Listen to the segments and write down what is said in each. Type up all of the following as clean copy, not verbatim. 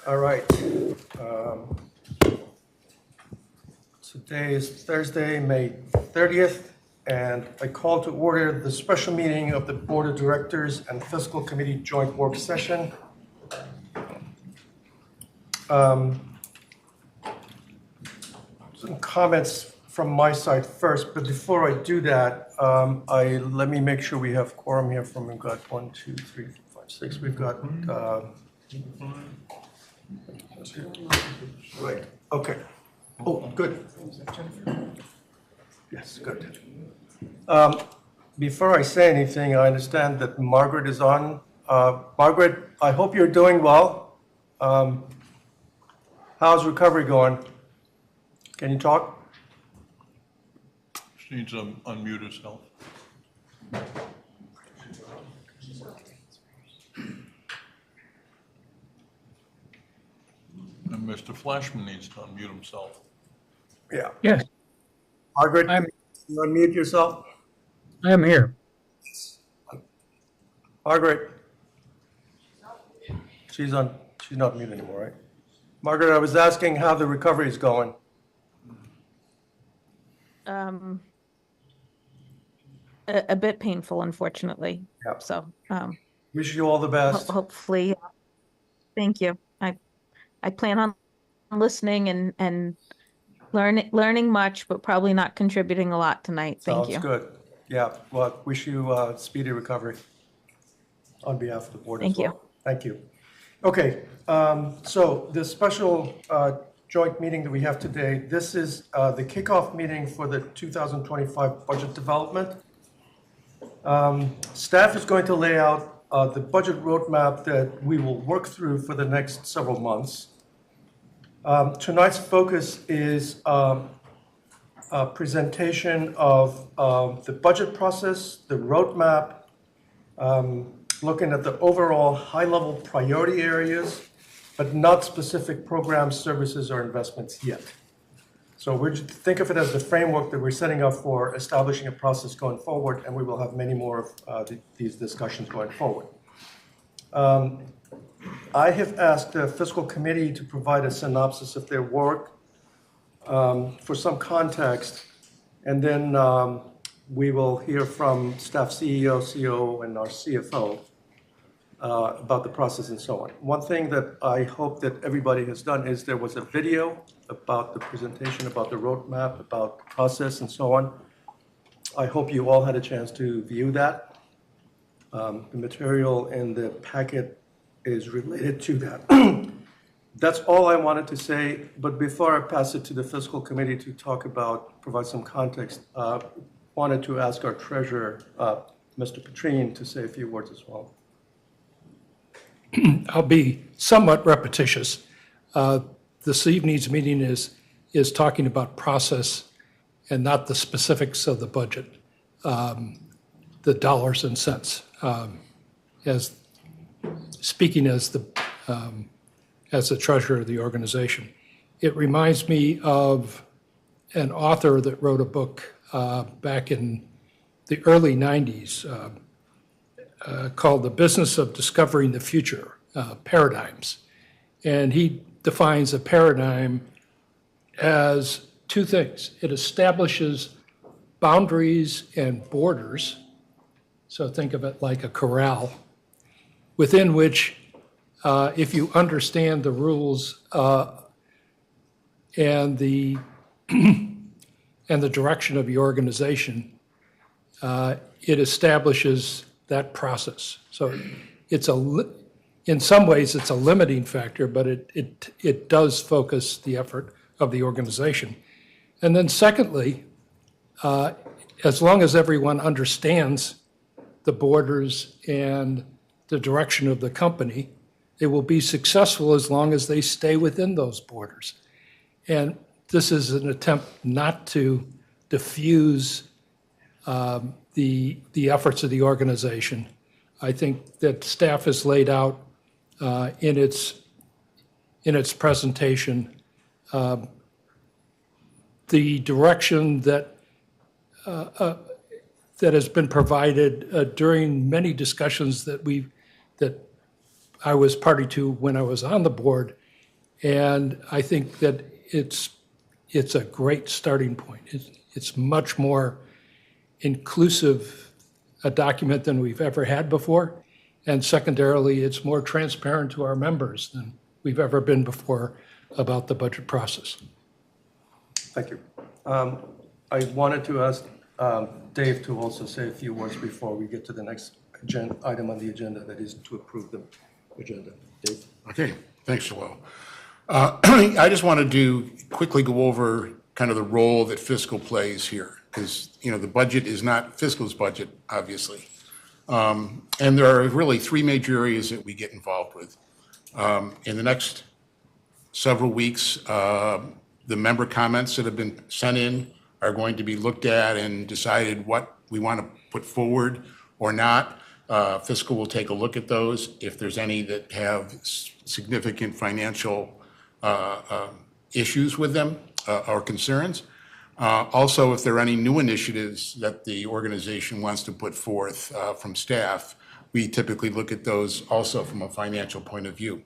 All right. Today is Thursday, May 30th, and I call to order the special meeting of the Board of Directors and Fiscal Committee Joint Work Session. Some comments from my side first, but before I do that, let me make sure we have quorum here from, we've got 1, 2, 3, 4, 5, 6. We've got, right, okay. Oh, good. Yes, good. Before I say anything, I understand that Margaret is on. Margaret, I hope you're doing well. How's recovery going? Can you talk? She needs to unmute herself. And Mr. Flashman needs to unmute himself. Yeah. Yes, Margaret, I'm- you unmute yourself? I am here. Margaret? She's not muted anymore, right? Margaret, I was asking how the recovery is going. A bit painful, unfortunately. Yep. So, Wish you all the best. hopefully, thank you. I plan on listening and learning much, but probably not contributing a lot tonight. Thank you. Sounds good. Yeah, well, wish you speedy recovery on behalf of the board as Thank you. well. Thank you. Okay, so the special joint meeting that we have today, this is the kickoff meeting for the 2025 budget development. Staff is going to lay out the budget roadmap that we will work through for the next several months. Tonight's focus is a presentation of the budget process, the roadmap, looking at the overall high-level priority areas, but not specific programs, services, or investments yet. So we think of it as the framework that we're setting up for establishing a process going forward, and we will have many more of these discussions going forward. I have asked the fiscal committee to provide a synopsis of their work for some context, and then we will hear from staff CEO, COO, and our CFO about the process and so on. One thing that I hope that everybody has done is there was a video about the presentation, about the roadmap, about the process and so on. I hope you all had a chance to view that. The material in the packet is related to that. That's all I wanted to say, but before I pass it to the fiscal committee to talk about, provide some context, wanted to ask our treasurer, Mr. Petrine, to say a few words as well. I'll be somewhat repetitious. This evening's meeting is talking about process and not the specifics of the budget, the dollars and cents. As speaking as the treasurer of the organization, it reminds me of an author that wrote a book back in the early 90s called The Business of Discovering the Future, Paradigms. And he defines a paradigm as two things. It establishes boundaries and borders, so think of it like a corral, within which, if you understand the rules and the direction of your organization, it establishes that process. So it's in some ways it's a limiting factor, but it does focus the effort of the organization. And then secondly, as long as everyone understands the borders and the direction of the company, they will be successful as long as they stay within those borders. And this is an attempt not to diffuse the efforts of the organization. I think that staff has laid out in its presentation the direction that has been provided during many discussions that I was party to when I was on the board, And I think that it's a great starting point. It's much more inclusive a document than we've ever had before. And secondarily, it's more transparent to our members than we've ever been before about the budget process. Thank you. I wanted to ask Dave to also say a few words before we get to the next item on the agenda, that is to approve the agenda. Dave? Okay, thanks, Joel. I just wanted to quickly go over kind of the role that fiscal plays here, because, you know, the budget is not fiscal's budget, obviously. And there are really three major areas that we get involved with. In the next several weeks, the member comments that have been sent in are going to be looked at and decided what we want to put forward or not. Fiscal will take a look at those. If there's any that have significant financial issues with them or concerns. Also, if there are any new initiatives that the organization wants to put forth from staff, we typically look at those also from a financial point of view.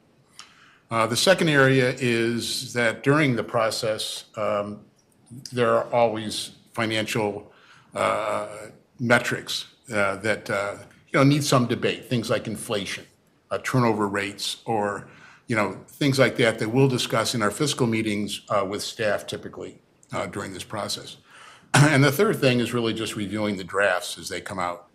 The second area is that during the process, there are always financial metrics that need some debate, things like inflation, turnover rates, or things like that we'll discuss in our fiscal meetings with staff typically during this process. And the third thing is really just reviewing the drafts as they come out.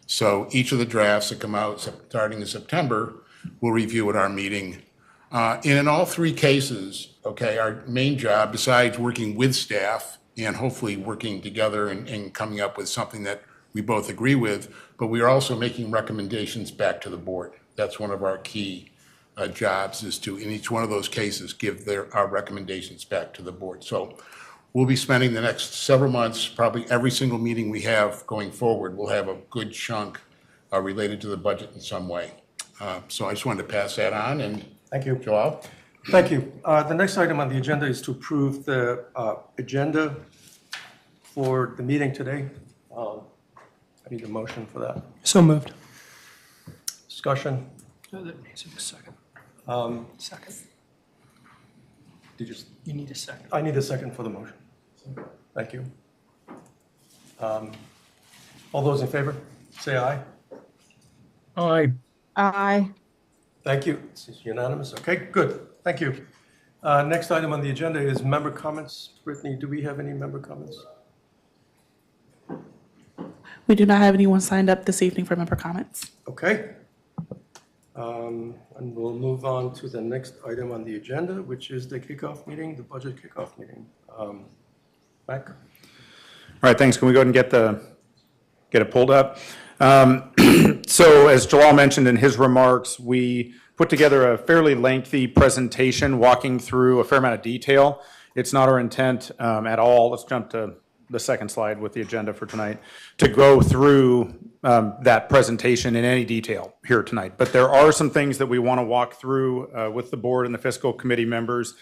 So each of the drafts that come out starting in September, we'll review at our meeting. And in all three cases, our main job, besides working with staff and hopefully working together and coming up with something that we both agree with, but we are also making recommendations back to the board. That's one of our key jobs, is to, in each one of those cases, give our recommendations back to the board. So we'll be spending the next several months, probably every single meeting we have going forward, we'll have a good chunk related to the budget in some way. So I just wanted to pass that on, and Thank you. Joel? Thank you. The next item on the agenda is to approve the agenda for the meeting today. I need a motion for that. So moved. Discussion. That needs a second. Second. Did you? You need a second. I need a second for the motion. Thank you. All those in favor, say aye. Aye. Aye. Thank you. This is unanimous. Okay, good. Thank you. Next item on the agenda is member comments. Brittany, do we have any member comments? We do not have anyone signed up this evening for member comments. Okay. And we'll move on to the next item on the agenda, which is the kickoff meeting, the budget kickoff meeting. Mac? All right, thanks. Can we go ahead and get it pulled up? So as Jalal mentioned in his remarks, we put together a fairly lengthy presentation walking through a fair amount of detail. It's not our intent at all. Let's jump to the second slide with the agenda for tonight, to go through that presentation in any detail here tonight. But there are some things that we want to walk through with the board and the fiscal committee members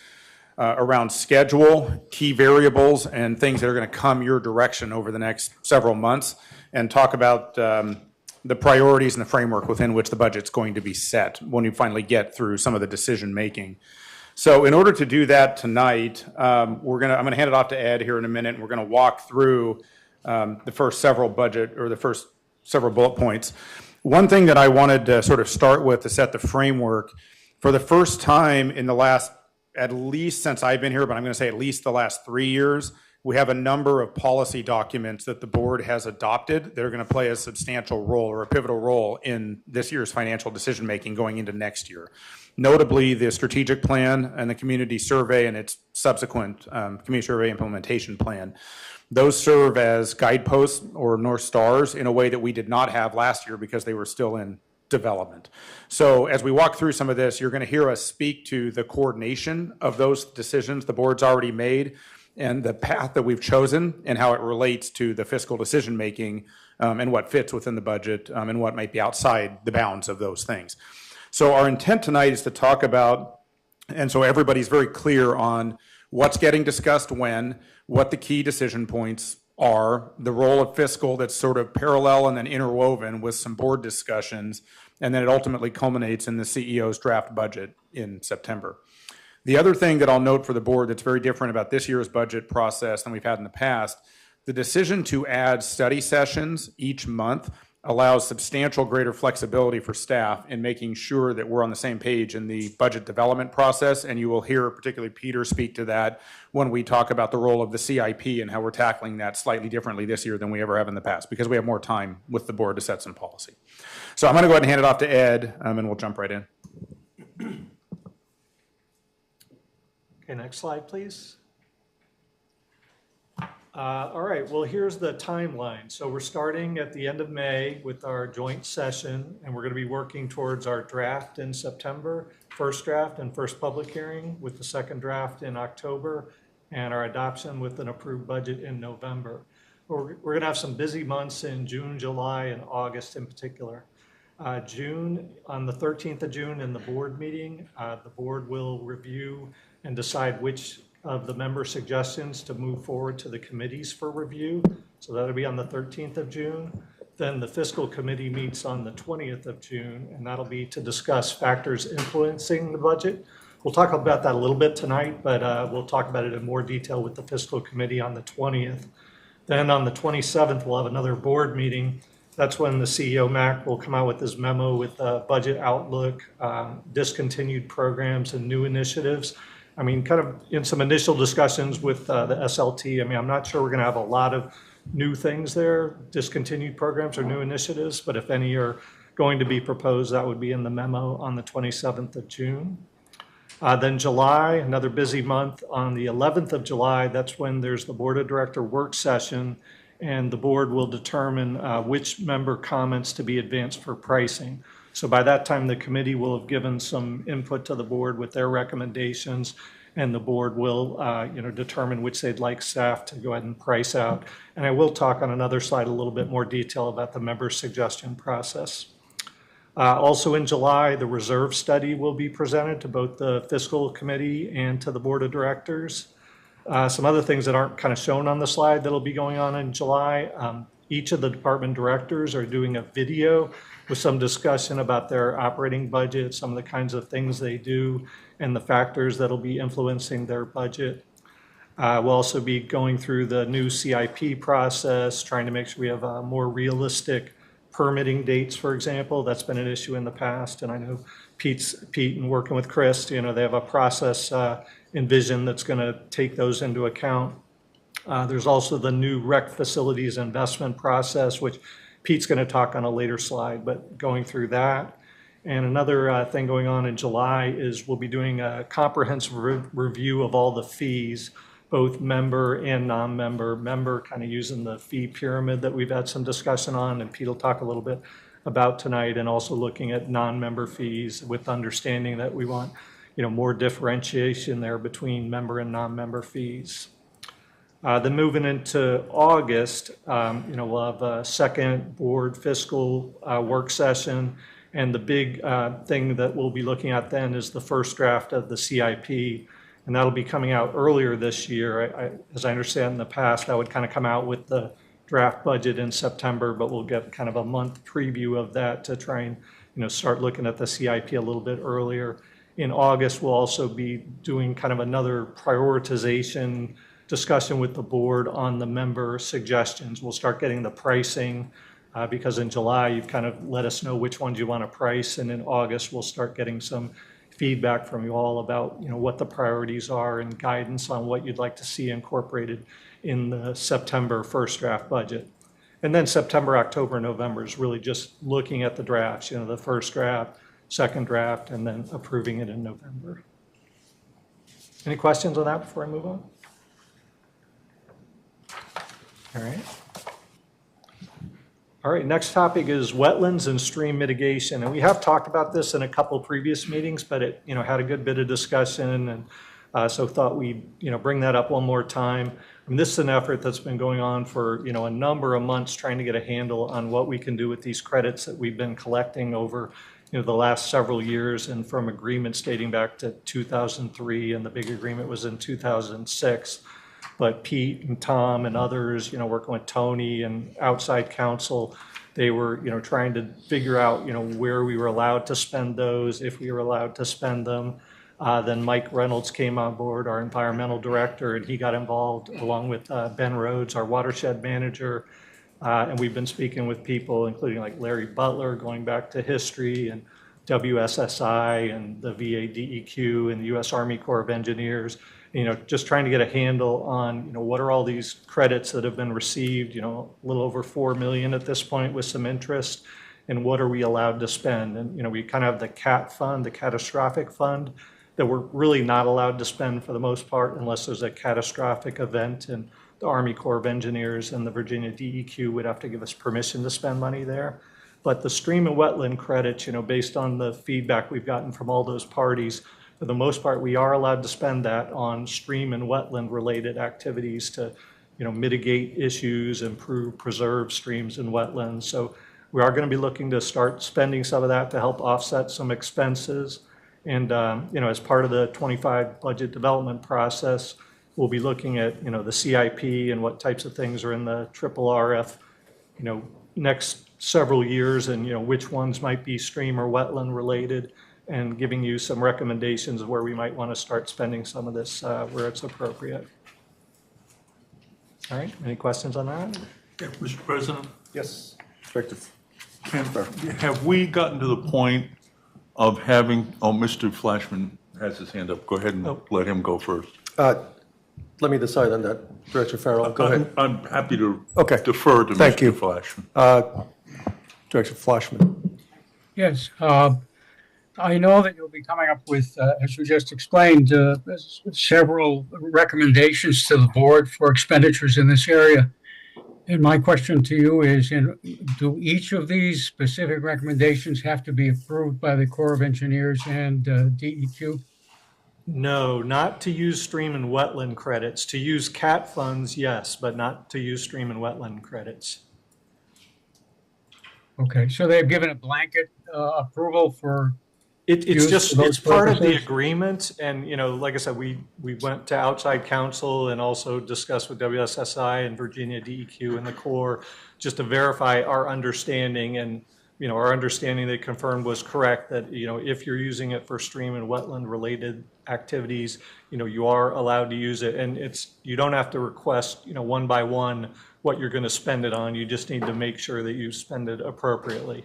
around schedule, key variables, and things that are going to come your direction over the next several months, and talk about the priorities and the framework within which the budget's going to be set when you finally get through some of the decision making. So in order to do that tonight, I'm going to hand it off to Ed here in a minute, and we're going to walk through the first several bullet points. One thing that I wanted to sort of start with to set the framework, for the first time in the last, at least since I've been here, but I'm going to say at least the last 3 years, we have a number of policy documents that the board has adopted that are going to play a substantial role or a pivotal role in this year's financial decision making going into next year. Notably, the strategic plan and the community survey and its subsequent community survey implementation plan. Those serve as guideposts or North Stars in a way that we did not have last year because they were still in development. So as we walk through some of this, you're going to hear us speak to the coordination of those decisions the board's already made and the path that we've chosen and how it relates to the fiscal decision making and what fits within the budget and what might be outside the bounds of those things. So our intent tonight is to talk about, and so everybody's very clear on what's getting discussed when, what the key decision points are, the role of fiscal that's sort of parallel and then interwoven with some board discussions, and then it ultimately culminates in the CEO's draft budget in September. The other thing that I'll note for the board that's very different about this year's budget process than we've had in the past, the decision to add study sessions each month allows substantial greater flexibility for staff in making sure that we're on the same page in the budget development process. And you will hear particularly Peter speak to that when we talk about the role of the CIP and how we're tackling that slightly differently this year than we ever have in the past, because we have more time with the board to set some policy. So I'm going to go ahead and hand it off to Ed, and we'll jump right in. Okay, next slide, please. All right, well, here's the timeline. So we're starting at the end of May with our joint session, and we're going to be working towards our draft in September, first draft and first public hearing, with the second draft in October, and our adoption with an approved budget in November. We're going to have some busy months in June, July, and August in particular. June, on the 13th of June in the board meeting, the board will review and decide which of the member suggestions to move forward to the committees for review. So that'll be on the 13th of June. Then the fiscal committee meets on the 20th of June, and that'll be to discuss factors influencing the budget. We'll talk about that a little bit tonight, but we'll talk about it in more detail with the fiscal committee on the 20th. Then on the 27th, we'll have another board meeting. That's when the CEO, Mac, will come out with his memo with a budget outlook, discontinued programs, and new initiatives. I mean, kind of in some initial discussions with the SLT, I mean, I'm not sure we're going to have a lot of new things there, discontinued programs or new initiatives, but if any are going to be proposed, that would be in the memo on the 27th of June. Then July, another busy month. On the 11th of July, that's when there's the Board of Director work session, and the board will determine which member comments to be advanced for pricing. So by that time, the committee will have given some input to the board with their recommendations, and the board will determine which they'd like staff to go ahead and price out. And I will talk on another slide a little bit more detail about the member suggestion process. Also in July, the reserve study will be presented to both the fiscal committee and to the board of directors. Some other things that aren't kind of shown on the slide that'll be going on in July. Each of the department directors are doing a video with some discussion about their operating budget, some of the kinds of things they do, and the factors that'll be influencing their budget. We'll also be going through the new CIP process, trying to make sure we have more realistic permitting dates, for example. That's been an issue in the past, and I know Pete and working with Chris, they have a process envisioned that's going to take those into account. There's also the new rec facilities investment process, which Pete's going to talk on a later slide, but going through that. And another thing going on in July is we'll be doing a comprehensive review of all the fees, both member and non-member. Member kind of using the fee pyramid that we've had some discussion on, and Pete will talk a little bit about tonight, and also looking at non-member fees with understanding that we want more differentiation there between member and non-member fees. Then moving into August, we'll have a second board fiscal work session. And the big thing that we'll be looking at then is the first draft of the CIP. And that'll be coming out earlier this year. As I understand in the past, that would kind of come out with the draft budget in September, but we'll get kind of a month preview of that to try and start looking at the CIP a little bit earlier. In August, we'll also be doing kind of another prioritization discussion with the board on the member suggestions. We'll start getting the pricing because in July, you've kind of let us know which ones you want to price. And in August, we'll start getting some feedback from you all about what the priorities are and guidance on what you'd like to see incorporated in the September first draft budget. And then September, October, November is really just looking at the drafts, the first draft, second draft, and then approving it in November. Any questions on that before I move on? All right. All right, next topic is wetlands and stream mitigation. And we have talked about this in a couple of previous meetings, but it had a good bit of discussion, and so thought we'd bring that up one more time. And this is an effort that's been going on for a number of months, trying to get a handle on what we can do with these credits that we've been collecting over the last several years, and from agreements dating back to 2003, and the big agreement was in 2006. But Pete and Tom and others, working with Tony and outside counsel, they were, trying to figure out, where we were allowed to spend those, if we were allowed to spend them. Then Mike Reynolds came on board, our environmental director, and he got involved along with Ben Rhodes, our watershed manager. And we've been speaking with people, including like Larry Butler, going back to history, and WSSI and the VA DEQ and the U.S. Army Corps of Engineers, just trying to get a handle on, what are all these credits that have been received, a little over 4 million at this point with some interest, and what are we allowed to spend? And, we kind of have the CAT fund, the catastrophic fund, that we're really not allowed to spend for the most part unless there's a catastrophic event, and the Army Corps of Engineers and the Virginia DEQ would have to give us permission to spend money there. But the stream and wetland credits, based on the feedback we've gotten from all those parties, for the most part, we are allowed to spend that on stream and wetland related activities to, mitigate issues, improve, preserve streams and wetlands. So we are going to be looking to start spending some of that to help offset some expenses. And, as part of the 25 budget development process, we'll be looking at, the CIP and what types of things are in the triple RF, next several years, and, which ones might be stream or wetland related, and giving you some recommendations of where we might want to start spending some of this where it's appropriate. All right, any questions on that? Yeah, Mr. President, Yes, Director. have we gotten to the point of having, Mr. Flashman has his hand up. Go ahead and let him go first. Let me decide on that. Director Farrell, go ahead. I'm happy to Okay. defer to Thank you. Mr. Flashman. Director Flashman. Yes, I know that you'll be coming up with, as you just explained, several recommendations to the board for expenditures in this area. And my question to you is, do each of these specific recommendations have to be approved by the Corps of Engineers and DEQ? No, not to use stream and wetland credits. To use CAT funds, yes, but not to use stream and wetland credits. Okay, so they've given a blanket approval for It's used just, for those it's part of the purposes? agreement, and, like I said, we went to outside counsel and also discussed with WSSI and Virginia DEQ and the Corps, just to verify our understanding, and, our understanding they confirmed was correct, that, if you're using it for stream and wetland related activities, you are allowed to use it, and you don't have to request, one by one what you're going to spend it on, you just need to make sure that you spend it appropriately.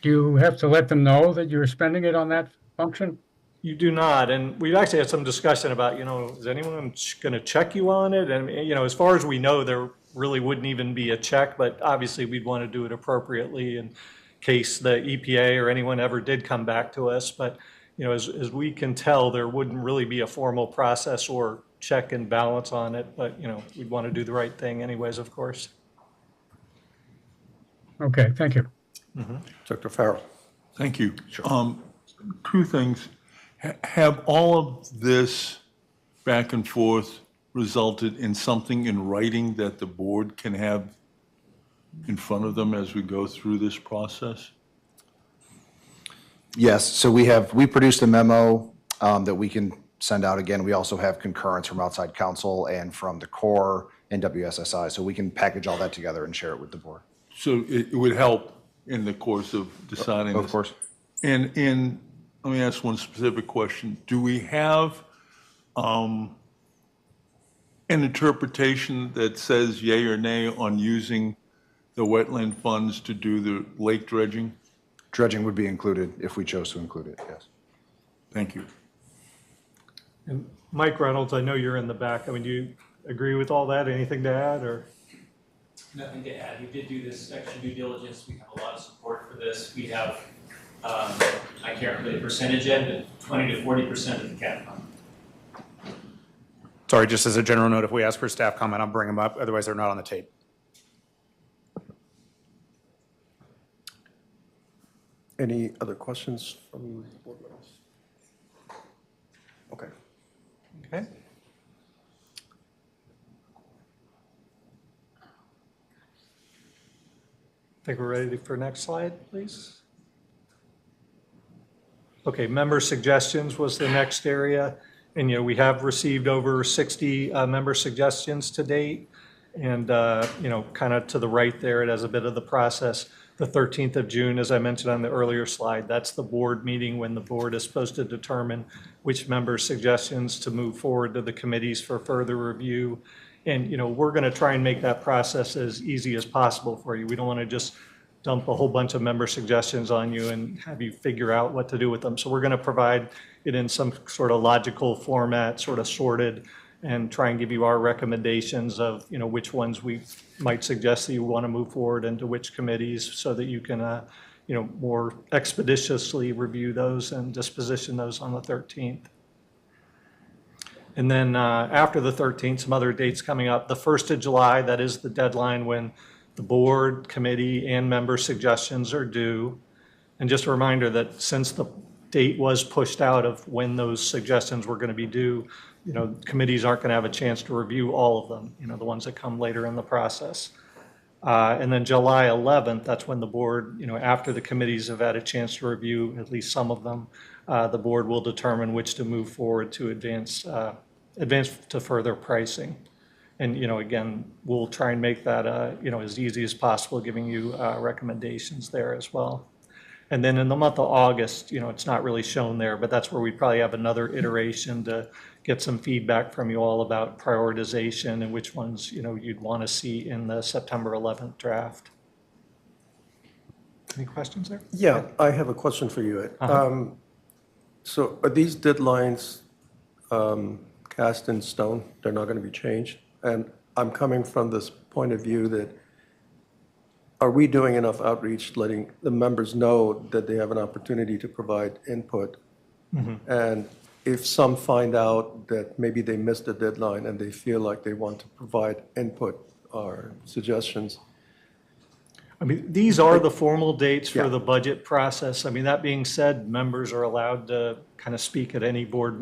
Do you have to let them know that you're spending it on that function? You do not, and we've actually had some discussion about, is anyone going to check you on it? And, as far as we know, there really wouldn't even be a check, but obviously we'd want to do it appropriately in case the EPA or anyone ever did come back to us. But, as we can tell, there wouldn't really be a formal process or check and balance on it, but, we'd want to do the right thing anyways, of course. Okay, thank you. Director Farrell. Thank you. Two things. Have all of this back and forth resulted in something in writing that the board can have in front of them as we go through this process? Yes, so we produced a memo that we can send out again. We also have concurrence from outside counsel and from the Corps and WSSI, so we can package all that together and share it with the board. So it would help in the course of deciding this? Of course. And let me ask one specific question. Do we have an interpretation that says yay or nay on using the wetland funds to do the lake dredging? Dredging would be included if we chose to include it, yes. Thank you. And Mike Reynolds, I know you're in the back. I mean, do you agree with all that? Anything to add, or? Nothing to add. We did do this extra due diligence. We have a lot of support for this. We have, I can't remember the percentage yet, but 20 to 40% of the CAT fund. Sorry, just as a general note, if we ask for staff comment, I'll bring them up. Otherwise, they're not on the tape. Any other questions from board members? Okay. Okay. I think we're ready for next slide, please. Okay, member suggestions was the next area. And, we have received over 60 member suggestions to date. And, kind of to the right there, it has a bit of the process. the 13th of June, as I mentioned on the earlier slide. That's the board meeting when the board is supposed to determine which members' suggestions to move forward to the committees for further review. And, we're going to try and make that process as easy as possible for you. We don't want to just dump a whole bunch of member suggestions on you and have you figure out what to do with them. So we're going to provide it in some sort of logical format, sort of sorted, and try and give you our recommendations of, which ones we might suggest that you want to move forward into which committees so that you can, more expeditiously review those and disposition those on the 13th. And then after the 13th, some other dates coming up. The 1st of July, that is the deadline when the board, committee, and member suggestions are due. And just a reminder that since the date was pushed out of when those suggestions were going to be due, committees aren't going to have a chance to review all of them, the ones that come later in the process. And then July 11th, that's when the board, after the committees have had a chance to review at least some of them, the board will determine which to move forward to advance to further pricing. And, again, we'll try and make that, as easy as possible, giving you recommendations there as well. And then in the month of August, it's not really shown there, but that's where we probably have another iteration to get some feedback from you all about prioritization and which ones, you'd want to see in the September 11th draft. Any questions there? Yeah, I have a question for you, Ed. So are these deadlines cast in stone? They're not going to be changed? And I'm coming from this point of view that, are we doing enough outreach, letting the members know that they have an opportunity to provide input? And if some find out that maybe they missed the deadline and they feel like they want to provide input or suggestions. I mean, these are the formal dates for Yeah. the budget process. I mean, that being said, members are allowed to kind of speak at any board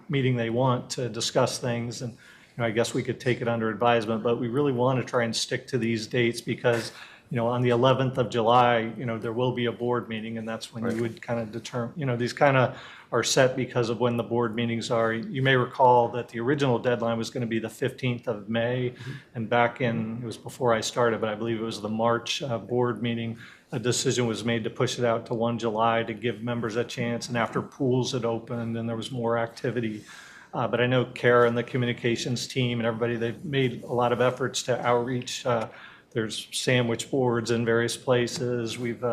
meeting they want to discuss things. And, I guess we could take it under advisement, but we really want to try and stick to these dates because, on the 11th of July, there will be a board meeting, and that's when you would kind of determine, these kind of are set because of when the board meetings are. You may recall that the original deadline was going to be the 15th of May, and back in, it was before I started, but I believe it was the March board meeting, a decision was made to push it out to 1 July to give members a chance, and after pools had opened and there was more activity. But I know Kara and the communications team and everybody, they've made a lot of efforts to outreach. There's sandwich boards in various places. We've,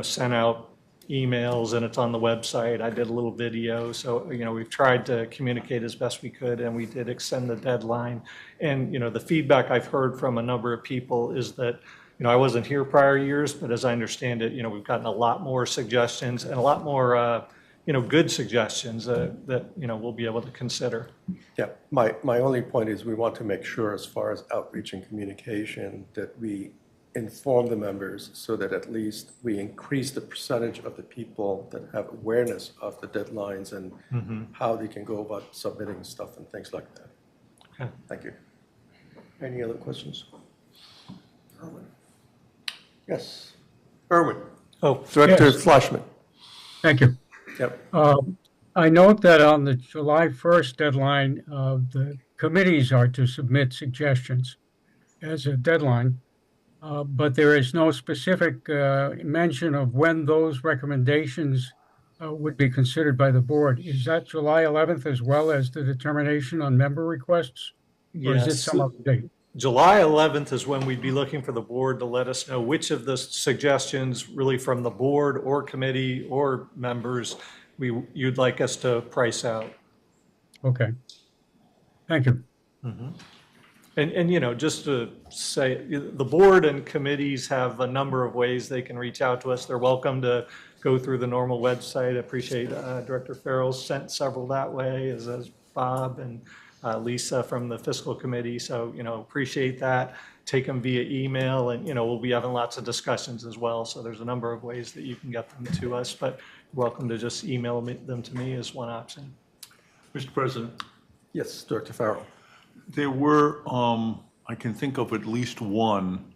sent out emails and it's on the website. I did a little video. So, we've tried to communicate as best we could and we did extend the deadline. And, the feedback I've heard from a number of people is that, I wasn't here prior years, but as I understand it, we've gotten a lot more suggestions and a lot more, good suggestions that, we'll be able to consider. Yeah, my only point is we want to make sure as far as outreach and communication that we inform the members so that at least we increase the percentage of the people that have awareness of the deadlines and how they can go about submitting stuff and things like that. Okay. Thank you. Any other questions? Erwin. Yes. Erwin. Oh, Director Yes. Flashman. Thank you. Yep. I note that on the July 1st deadline, the committees are to submit suggestions as a deadline, but there is no specific mention of when those recommendations would be considered by the board. Is that July 11th as well as the determination on member requests? Or is it yes. some other date? July 11th is when we'd be looking for the board to let us know which of the suggestions really from the board or committee or members you'd like us to price out. Okay. Thank you. And just to say, the board and committees have a number of ways they can reach out to us. They're welcome to go through the normal website. I appreciate Director Farrell sent several that way, as Bob and Lisa from the fiscal committee. So, appreciate that. Take them via email and, we'll be having lots of discussions as well. So there's a number of ways that you can get them to us, but you're welcome to just email them to me as one option. Mr. President, Yes, Director Farrell. there were, I can think of at least one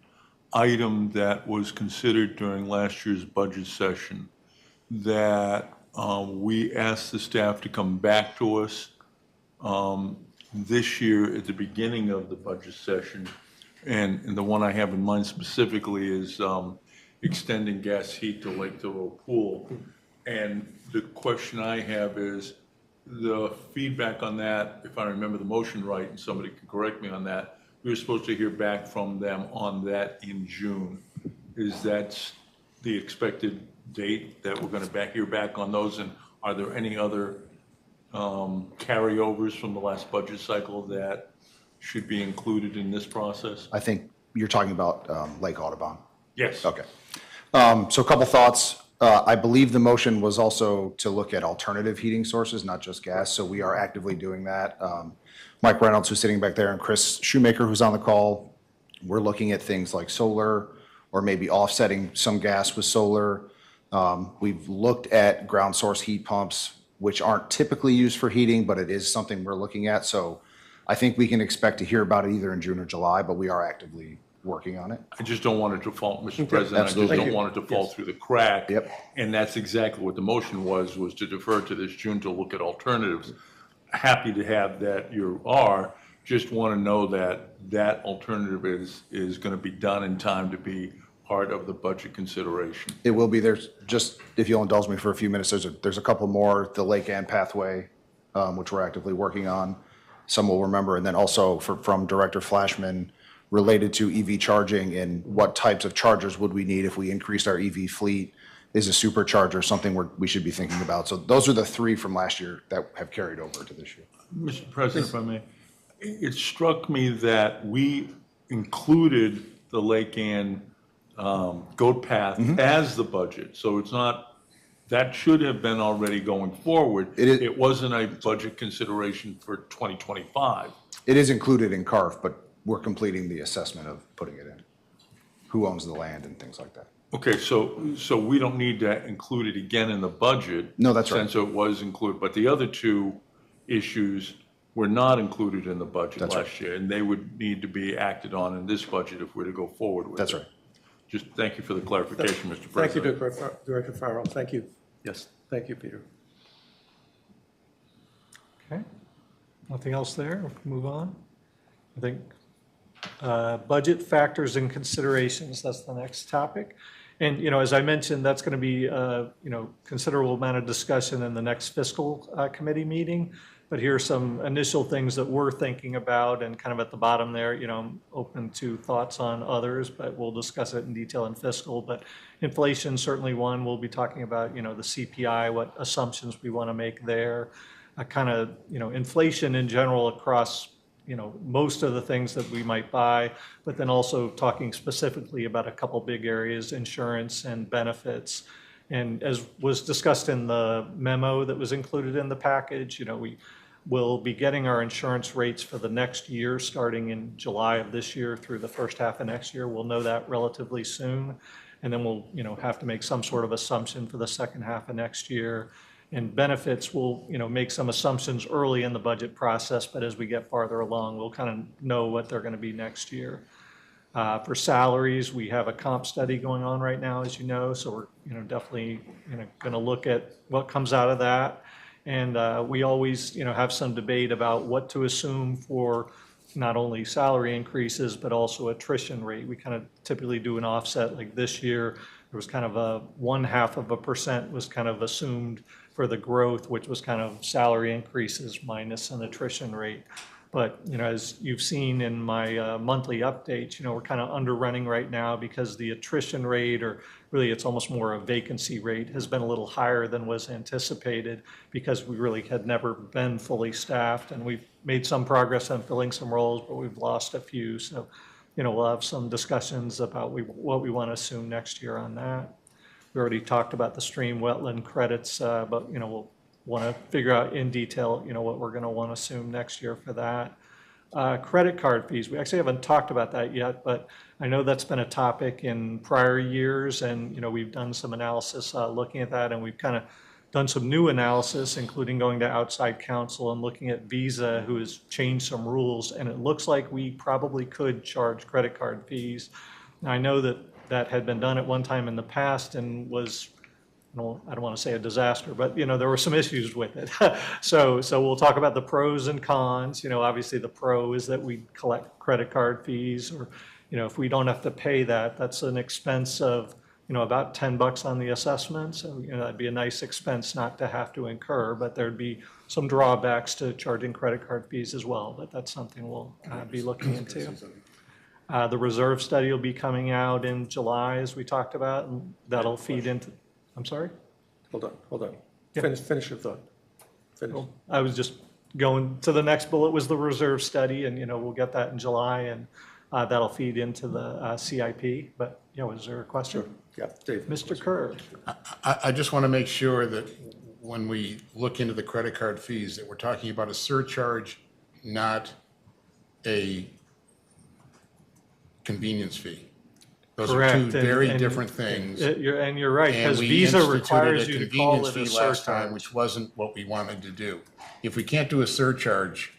item that was considered during last year's budget session that we asked the staff to come back to us this year at the beginning of the budget session. And the one I have in mind specifically is extending gas heat to Lake Thurlow Pool. And the question I have is, the feedback on that, if I remember the motion right, and somebody can correct me on that, we were supposed to hear back from them on that in June. Is that the expected date that we're going to hear back on those? And are there any other carryovers from the last budget cycle that should be included in this process? I think you're talking about Lake Audubon. Yes. Okay. So a couple thoughts. I believe the motion was also to look at alternative heating sources, not just gas. So we are actively doing that. Mike Reynolds, who's sitting back there, and Chris Shoemaker, who's on the call, we're looking at things like solar or maybe offsetting some gas with solar. We've looked at ground source heat pumps, which aren't typically used for heating, but it is something we're looking at. So I think we can expect to hear about it either in June or July, but we are actively working on it. I just don't want it to fall, Mr. President, I just Absolutely. don't want it to fall through the crack. Yep. And that's exactly what the motion was to defer to this June to look at alternatives. Happy to have that you are, just want to know that that alternative is going to be done in time to be part of the budget consideration. It will be. There's just, if you'll indulge me for a few minutes, there's a couple more, the Lake Ann pathway, which we're actively working on. Some will remember, and then also from Director Flashman, related to EV charging and what types of chargers would we need if we increased our EV fleet? Is a supercharger something we should be thinking about? So those are the three from last year that have carried over to this year. Mr. President, if I may, it struck me that we included the Lake Ann goat path as the budget. So it's not, that should have been already going forward. It wasn't a budget consideration for 2025. It is included in CARF, but we're completing the assessment of putting it in. Who owns the land and things like that. Okay, so we don't need to include it again in the budget. No, that's right. Since it was included, but the other two issues were not included in the budget That's last year, and they would need to be acted on in this budget if we're to go forward with it. That's right. Just thank you for the clarification, Mr. Thank you, President. Director Farrell. Thank you. Yes. Thank you, Peter. Okay, nothing else there? Move on. I think budget factors and considerations, that's the next topic. And, as I mentioned, that's going to be, considerable amount of discussion in the next fiscal committee meeting. But here are some initial things that we're thinking about, and kind of at the bottom there, I'm open to thoughts on others, but we'll discuss it in detail in fiscal. But inflation, certainly one, we'll be talking about, the CPI, what assumptions we want to make there. Kind of, inflation in general across most of the things that we might buy, but then also talking specifically about a couple big areas, insurance and benefits. And as was discussed in the memo that was included in the package, we will be getting our insurance rates for the next year, starting in July of this year through the first half of next year. We'll know that relatively soon. And then we'll, have to make some sort of assumption for the second half of next year. And benefits, we'll, make some assumptions early in the budget process, but as we get farther along, we'll kind of know what they're going to be next year. For salaries, we have a comp study going on right now, as you know, so we're, definitely, going to look at what comes out of that. And we always, have some debate about what to assume for not only salary increases, but also attrition rate. We kind of typically do an offset. Like this year, there was kind of a 0.5% was kind of assumed for the growth, which was kind of salary increases minus an attrition rate. But, as you've seen in my monthly updates, we're kind of underrunning right now because the attrition rate, or really it's almost more a vacancy rate, has been a little higher than was anticipated because we really had never been fully staffed. And we've made some progress on filling some roles, but we've lost a few. So, we'll have some discussions about what we want to assume next year on that. We already talked about the stream wetland credits, but, we'll want to figure out in detail, what we're going to want to assume next year for that. Credit card fees, we actually haven't talked about that yet, but I know that's been a topic in prior years, and, we've done some analysis looking at that, and we've kind of done some new analysis, including going to outside counsel and looking at Visa, who has changed some rules, and it looks like we probably could charge credit card fees. Now, I know that had been done at one time in the past and was, I don't want to say a disaster, but, there were some issues with it. So we'll talk about the pros and cons. Obviously the pro is that we collect credit card fees, or, if we don't have to pay that, that's an expense of, about $10 on the assessment. So, that'd be a nice expense not to have to incur, but there'd be some drawbacks to charging credit card fees as well, but that's something we'll be looking into. The reserve study will be coming out in July, as we talked about, and that'll feed into, I'm sorry? Hold on. Yeah. Finish your thought. Finish. I was just going to the next bullet was the reserve study, and, we'll get that in July, and that'll feed into the CIP. But, was there a question? Sure. Yeah, Dave. Mr. Kerr? I just want to make sure that when we look into the credit card fees, that we're talking about a surcharge, not a convenience fee. Those are two Correct, very and different things. You're right, And because we Visa requires you instituted to call a it a convenience fee last time, surcharge. which wasn't what we wanted to do. If we can't do a surcharge,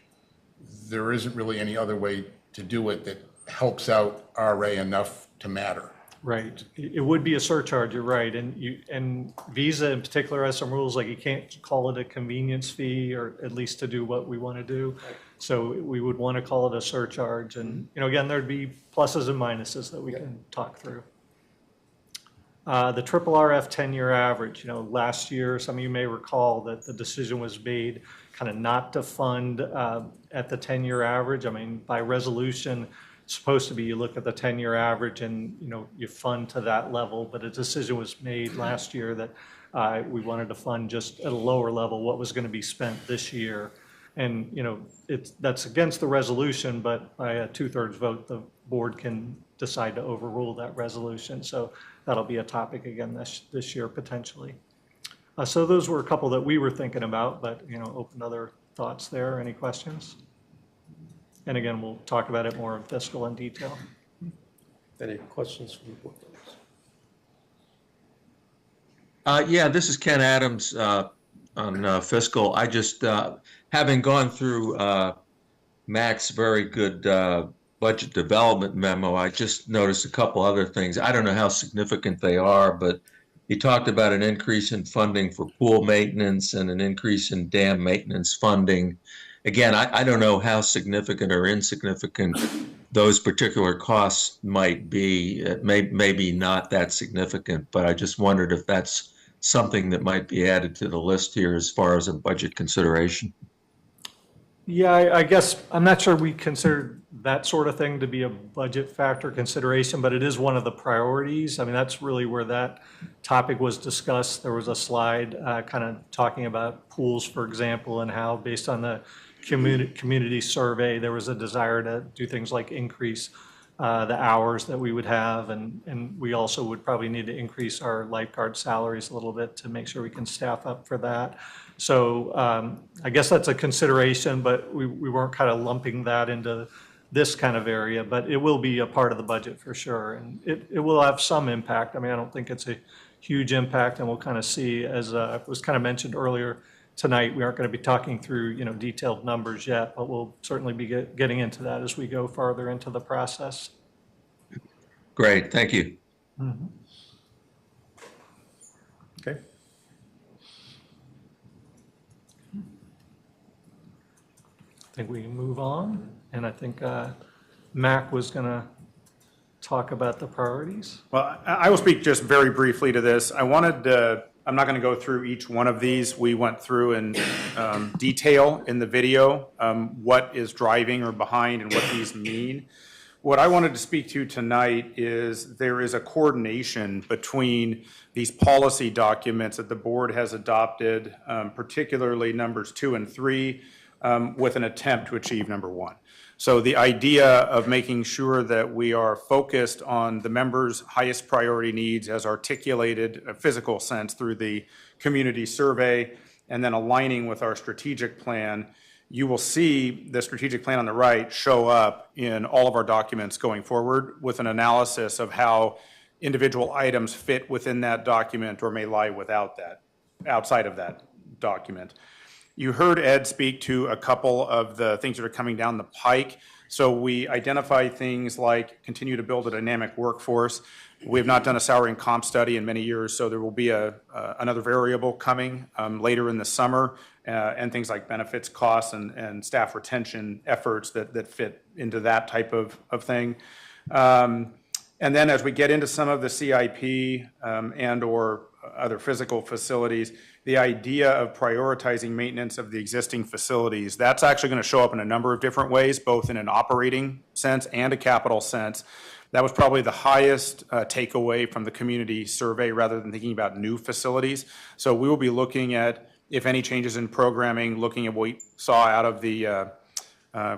there isn't really any other way to do it that helps out RA enough to matter. Right. It would be a surcharge, you're right. And Visa in particular has some rules, like you can't call it a convenience fee, or at least to do what we want to do. So we would want to call it a surcharge. And, again, there'd be pluses and minuses that we can talk through. The triple RF 10-year average, last year, some of you may recall that the decision was made kind of not to fund at the 10-year average. I mean, by resolution, it's supposed to be you look at the 10-year average and, you fund to that level. But a decision was made last year that we wanted to fund just at a lower level what was going to be spent this year. And, that's against the resolution, but by a 2/3 vote, the board can decide to overrule that resolution. So that'll be a topic again this year potentially. So those were a couple that we were thinking about, but, open other thoughts there. Any questions? And again, we'll talk about it more in fiscal in detail. Any questions from the board members? Yeah, this is Ken Adams on fiscal. I just, having gone through Mac's very good budget development memo, I just noticed a couple other things. I don't know how significant they are, but he talked about an increase in funding for pool maintenance and an increase in dam maintenance funding. Again, I don't know how significant or insignificant those particular costs might be. It may be not that significant, but I just wondered if that's something that might be added to the list here as far as a budget consideration. Yeah, I guess, I'm not sure we consider that sort of thing to be a budget factor consideration, but it is one of the priorities. I mean, that's really where that topic was discussed. There was a slide kind of talking about pools, for example, and how based on the community survey, there was a desire to do things like increase the hours that we would have, and we also would probably need to increase our lifeguard salaries a little bit to make sure we can staff up for that. So I guess that's a consideration, but we weren't kind of lumping that into this kind of area, but it will be a part of the budget for sure, and it will have some impact. I mean, I don't think it's a huge impact, and we'll kind of see, as was kind of mentioned earlier tonight, we aren't going to be talking through, detailed numbers yet, but we'll certainly be getting into that as we go farther into the process. Great, thank you. Mm-hmm. Okay. I think we can move on, and I think Mac was going to talk about the priorities. Well, I will speak just very briefly to this. I'm not going to go through each one of these. We went through in detail in the video what is driving or behind and what these mean. What I wanted to speak to tonight is there is a coordination between these policy documents that the board has adopted, particularly numbers 2 and 3, with an attempt to achieve number 1. So the idea of making sure that we are focused on the members' highest priority needs as articulated in a physical sense through the community survey, and then aligning with our strategic plan. You will see the strategic plan on the right show up in all of our documents going forward with an analysis of how individual items fit within that document or may lie outside of that document. You heard Ed speak to a couple of the things that are coming down the pike. So we identify things like continue to build a dynamic workforce. We have not done a salary and comp study in many years, so there will be another variable coming later in the summer, and things like benefits costs and staff retention efforts that fit into that type of thing. And then as we get into some of the CIP and/or other physical facilities, the idea of prioritizing maintenance of the existing facilities, that's actually going to show up in a number of different ways, both in an operating sense and a capital sense. That was probably the highest takeaway from the community survey rather than thinking about new facilities. So we will be looking at, if any changes in programming, looking at what we saw out of the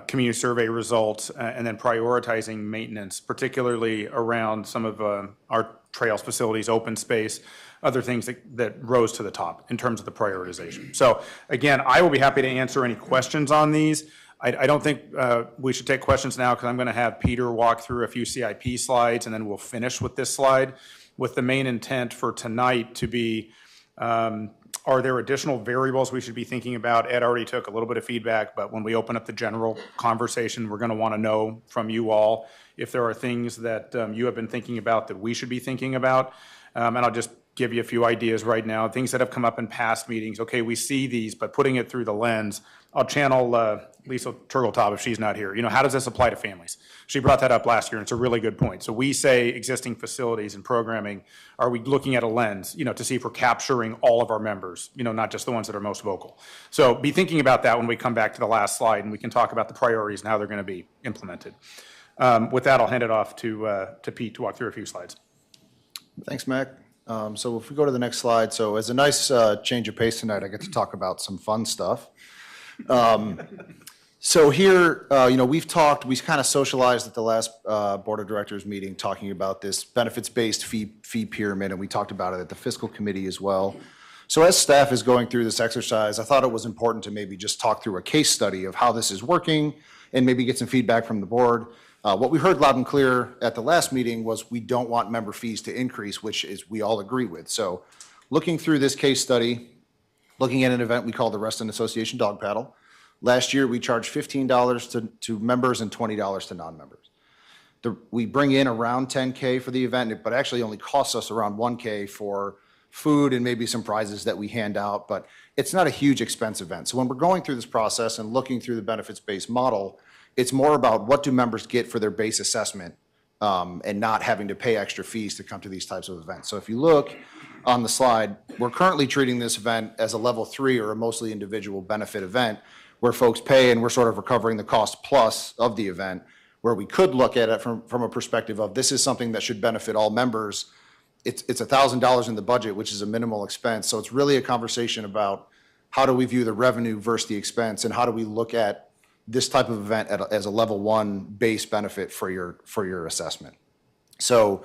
community survey results, and then prioritizing maintenance, particularly around some of our trails facilities, open space, other things that rose to the top in terms of the prioritization. So again, I will be happy to answer any questions on these. I don't think we should take questions now because I'm going to have Peter walk through a few CIP slides, and then we'll finish with this slide, with the main intent for tonight to be, are there additional variables we should be thinking about? Ed already took a little bit of feedback, but when we open up the general conversation, we're going to want to know from you all if there are things that you have been thinking about that we should be thinking about. And I'll just give you a few ideas right now, things that have come up in past meetings. Okay, we see these, but putting it through the lens, I'll channel Lisa Turtletop if she's not here. How does this apply to families? She brought that up last year, and it's a really good point. So we say existing facilities and programming, are we looking at a lens, to see if we're capturing all of our members, not just the ones that are most vocal. So be thinking about that when we come back to the last slide, and we can talk about the priorities and how they're going to be implemented. With that, I'll hand it off to Pete to walk through a few slides. Thanks, Mac. So if we go to the next slide, so as a nice change of pace tonight, I get to talk about some fun stuff. So here, we've kind of socialized at the last Board of Directors meeting talking about this benefits-based fee pyramid, and we talked about it at the fiscal committee as well. So as staff is going through this exercise, I thought it was important to maybe just talk through a case study of how this is working and maybe get some feedback from the board. What we heard loud and clear at the last meeting was we don't want member fees to increase, which is we all agree with. So looking through this case study, looking at an event we call the Reston Association Dog Paddle. Last year, we charged $15 to members and $20 to non-members. We bring in around $10K for the event, but actually only costs us around $1K for food and maybe some prizes that we hand out, but it's not a huge expense event. So when we're going through this process and looking through the benefits-based model, it's more about what do members get for their base assessment and not having to pay extra fees to come to these types of events. So if you look on the slide, we're currently treating this event as a level 3 or a mostly individual benefit event where folks pay and we're sort of recovering the cost plus of the event, where we could look at it from a perspective of this is something that should benefit all members. It's $1,000 in the budget, which is a minimal expense. So it's really a conversation about how do we view the revenue versus the expense, and how do we look at this type of event as a level 1 base benefit for your assessment. So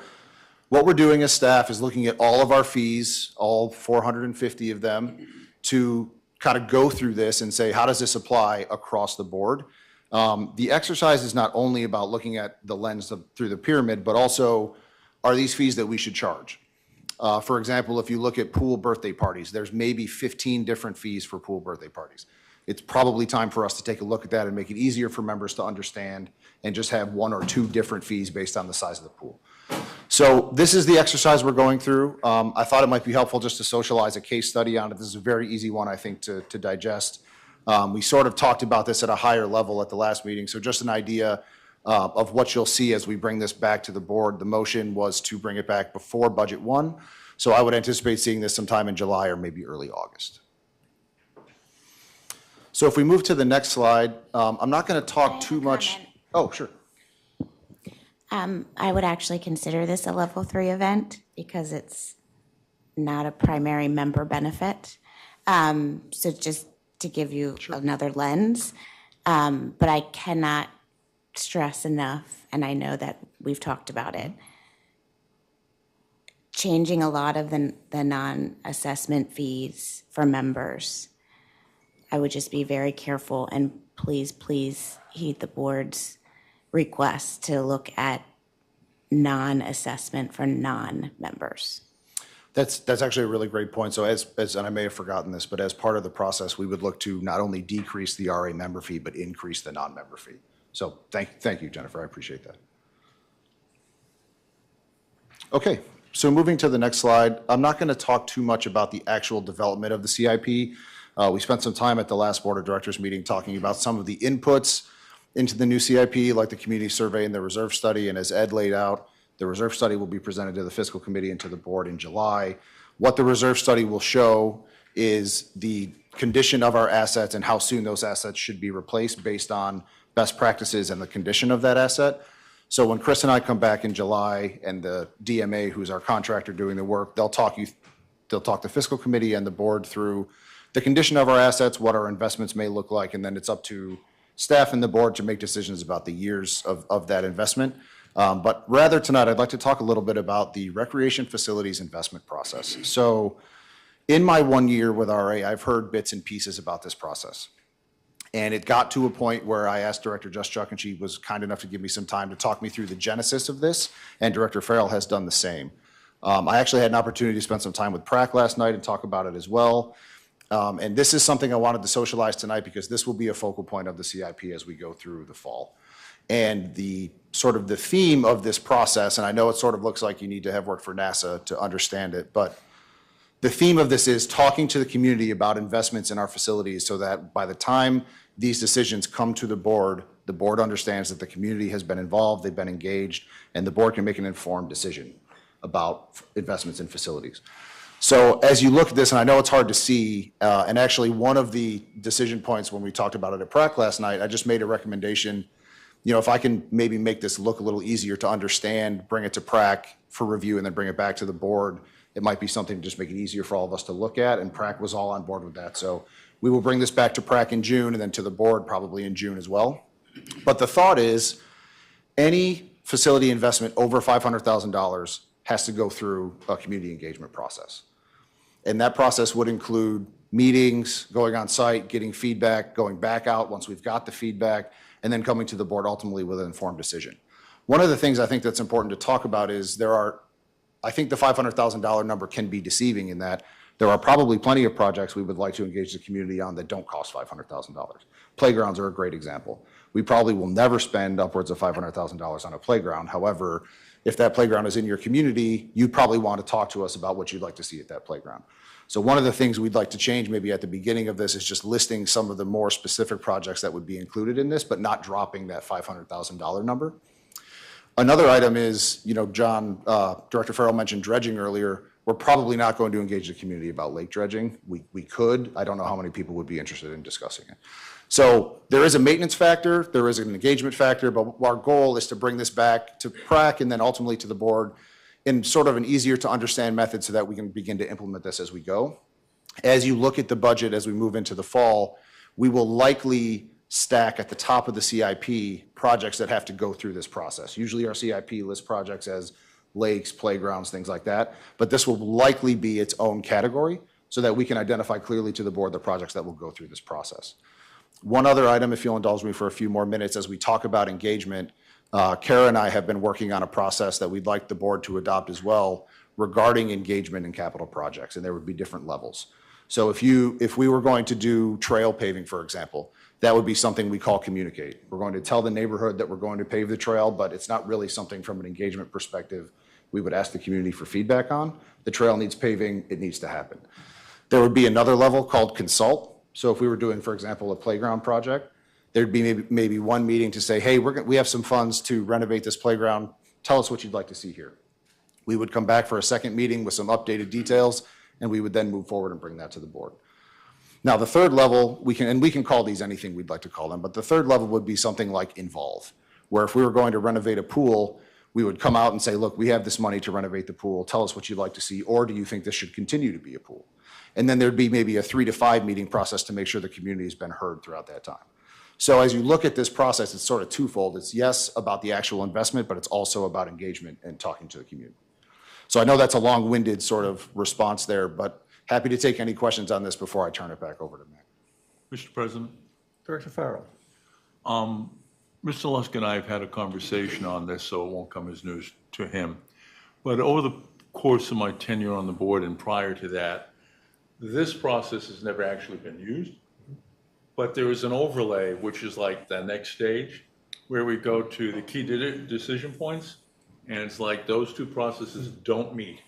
what we're doing as staff is looking at all of our fees, all 450 of them, to kind of go through this and say, how does this apply across the board? The exercise is not only about looking at the lens through the pyramid, but also, are these fees that we should charge? For example, if you look at pool birthday parties, there's maybe 15 different fees for pool birthday parties. It's probably time for us to take a look at that and make it easier for members to understand and just have 1 or 2 different fees based on the size of the pool. So this is the exercise we're going through. I thought it might be helpful just to socialize a case study on it. This is a very easy one, I think, to digest. We sort of talked about this at a higher level at the last meeting, so just an idea of what you'll see as we bring this back to the board. The motion was to bring it back before Budget 1, so I would anticipate seeing this sometime in July or maybe early August. So if we move to the next slide, I'm not going to talk too much. Oh, sure. I would actually consider this a level 3 event because it's not a primary member benefit. So just to give you another lens, but I cannot stress enough, and I know that we've talked about it, changing a lot of the non-assessment fees for members. I would just be very careful, and please heed the board's request to look at non-assessment for non-members. That's actually a really great point. So as and I may have forgotten this, but as part of the process, we would look to not only decrease the RA member fee, but increase the non-member fee. So thank you, Jennifer. I appreciate that. Okay, so moving to the next slide, I'm not going to talk too much about the actual development of the CIP. We spent some time at the last Board of Directors meeting talking about some of the inputs into the new CIP, like the community survey and the reserve study. And as Ed laid out, The reserve study will be presented to the fiscal committee and to the board in July. What the reserve study will show is the condition of our assets and how soon those assets should be replaced based on best practices and the condition of that asset. So when Chris and I come back in July and the DMA, who's our contractor doing the work, they'll talk the fiscal committee and the board through the condition of our assets, what our investments may look like, and then it's up to staff and the board to make decisions about the years of that investment. But rather tonight, I'd like to talk a little bit about the recreation facilities investment process. So in my 1 year with RA, I've heard bits and pieces about this process. And it got to a point where I asked Director Juszczyk, and she was kind enough to give me some time to talk me through the genesis of this, and Director Farrell has done the same. I actually had an opportunity to spend some time with PrAC last night and talk about it as well. And this is something I wanted to socialize tonight because this will be a focal point of the CIP as we go through the fall. And the sort of the theme of this process, and I know it sort of looks like you need to have worked for NASA to understand it, but the theme of this is talking to the community about investments in our facilities so that by the time these decisions come to the board understands that the community has been involved, they've been engaged, and the board can make an informed decision about investments in facilities. So as you look at this, and I know it's hard to see, and actually one of the decision points when we talked about it at PrAC last night, I just made a recommendation, you know, if I can maybe make this look a little easier to understand, bring it to PrAC for review and then bring it back to the board, it might be something to just make it easier for all of us to look at, and PrAC was all on board with that. So we will bring this back to PrAC in June and then to the board probably in June as well. But the thought is any facility investment over $500,000 has to go through a community engagement process. And that process would include meetings, going on site, getting feedback, going back out once we've got the feedback, and then coming to the board ultimately with an informed decision. One of the things I think that's important to talk about is I think the $500,000 number can be deceiving in that there are probably plenty of projects we would like to engage the community on that don't cost $500,000. Playgrounds are a great example. We probably will never spend upwards of $500,000 on a playground. However, if that playground is in your community, you probably want to talk to us about what you'd like to see at that playground. So one of the things we'd like to change maybe at the beginning of this is just listing some of the more specific projects that would be included in this, but not dropping that $500,000 number. Another item is, you know, John, Director Farrell mentioned dredging earlier. We're probably not going to engage the community about lake dredging. We could. I don't know how many people would be interested in discussing it. So there is a maintenance factor, there is an engagement factor, but our goal is to bring this back to PrAC and then ultimately to the board in sort of an easier to understand method so that we can begin to implement this as we go. As you look at the budget as we move into the fall, we will likely stack at the top of the CIP projects that have to go through this process. Usually our CIP lists projects as lakes, playgrounds, things like that, but this will likely be its own category so that we can identify clearly to the board the projects that will go through this process. One other item, if you'll indulge me for a few more minutes, as we talk about engagement, Kara and I have been working on a process that we'd like the board to adopt as well regarding engagement in capital projects, and there would be different levels. So if we were going to do trail paving, for example, that would be something we call communicate. We're going to tell the neighborhood that we're going to pave the trail, but it's not really something from an engagement perspective we would ask the community for feedback on. The trail needs paving, it needs to happen. There would be another level called consult. So if we were doing, for example, a playground project, there'd be maybe one meeting to say, hey, we have some funds to renovate this playground. Tell us what you'd like to see here. We would come back for a second meeting with some updated details, and we would then move forward and bring that to the board. Now, the third level, we can call these anything we'd like to call them, but the third level would be something like involve, where if we were going to renovate a pool, we would come out and say, look, we have this money to renovate the pool. Tell us what you'd like to see, or do you think this should continue to be a pool? And then there'd be maybe a 3 to 5 meeting process to make sure the community has been heard throughout that time. So as you look at this process, it's sort of twofold. It's yes, about the actual investment, but it's also about engagement and talking to the community. So I know that's a long-winded sort of response there, but happy to take any questions on this before I turn it back over to Matt. Mr. President? Director Farrell. Mr. Lusk and I have had a conversation on this, so it won't come as news to him. But over the course of my tenure on the board and prior to that, this process has never actually been used. But there is an overlay, which is like the next stage, where we go to the key decision points, and it's like those two processes don't meet.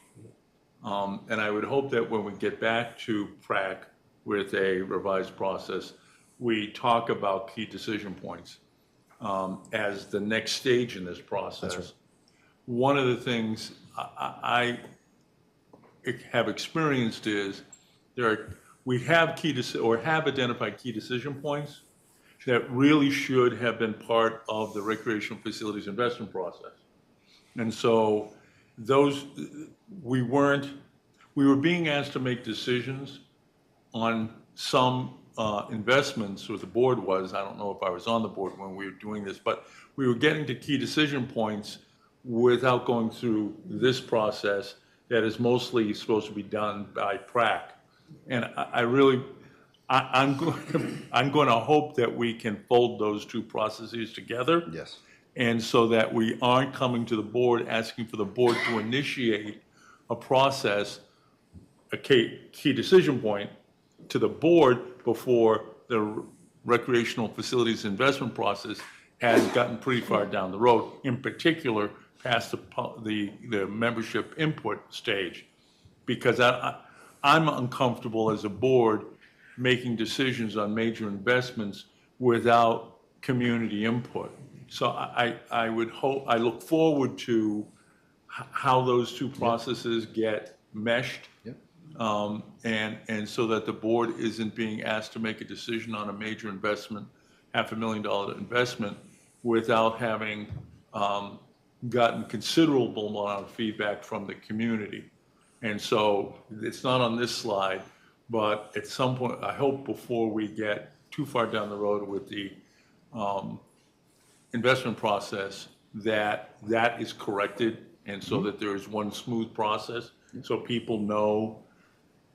And I would hope that when we get back to PrAC with a revised process, we talk about key decision points as the next stage in this process. one of the things I have experienced is we have have identified key decision points that really should have been part of the recreational facilities investment process. And so we were being asked to make decisions on some investments, or the board was, I don't know if I was on the board when we were doing this, but we were getting to key decision points without going through this process that is mostly supposed to be done by PrAC. And I'm going to hope that we can fold those two processes together. Yes. And so that we aren't coming to the board, asking for the board to initiate a process, a key decision point to the board before the recreational facilities investment process has gotten pretty far down the road, in particular past the membership input stage. Because I'm uncomfortable as a board making decisions on major investments without community input. So I look forward to how those two processes get meshed. And so that the board isn't being asked to make a decision on a major investment, $500,000 investment, without having gotten considerable amount of feedback from the community. And so it's not on this slide, but at some point, I hope before we get too far down the road with the investment process, that is corrected, and so that there is one smooth process, so people know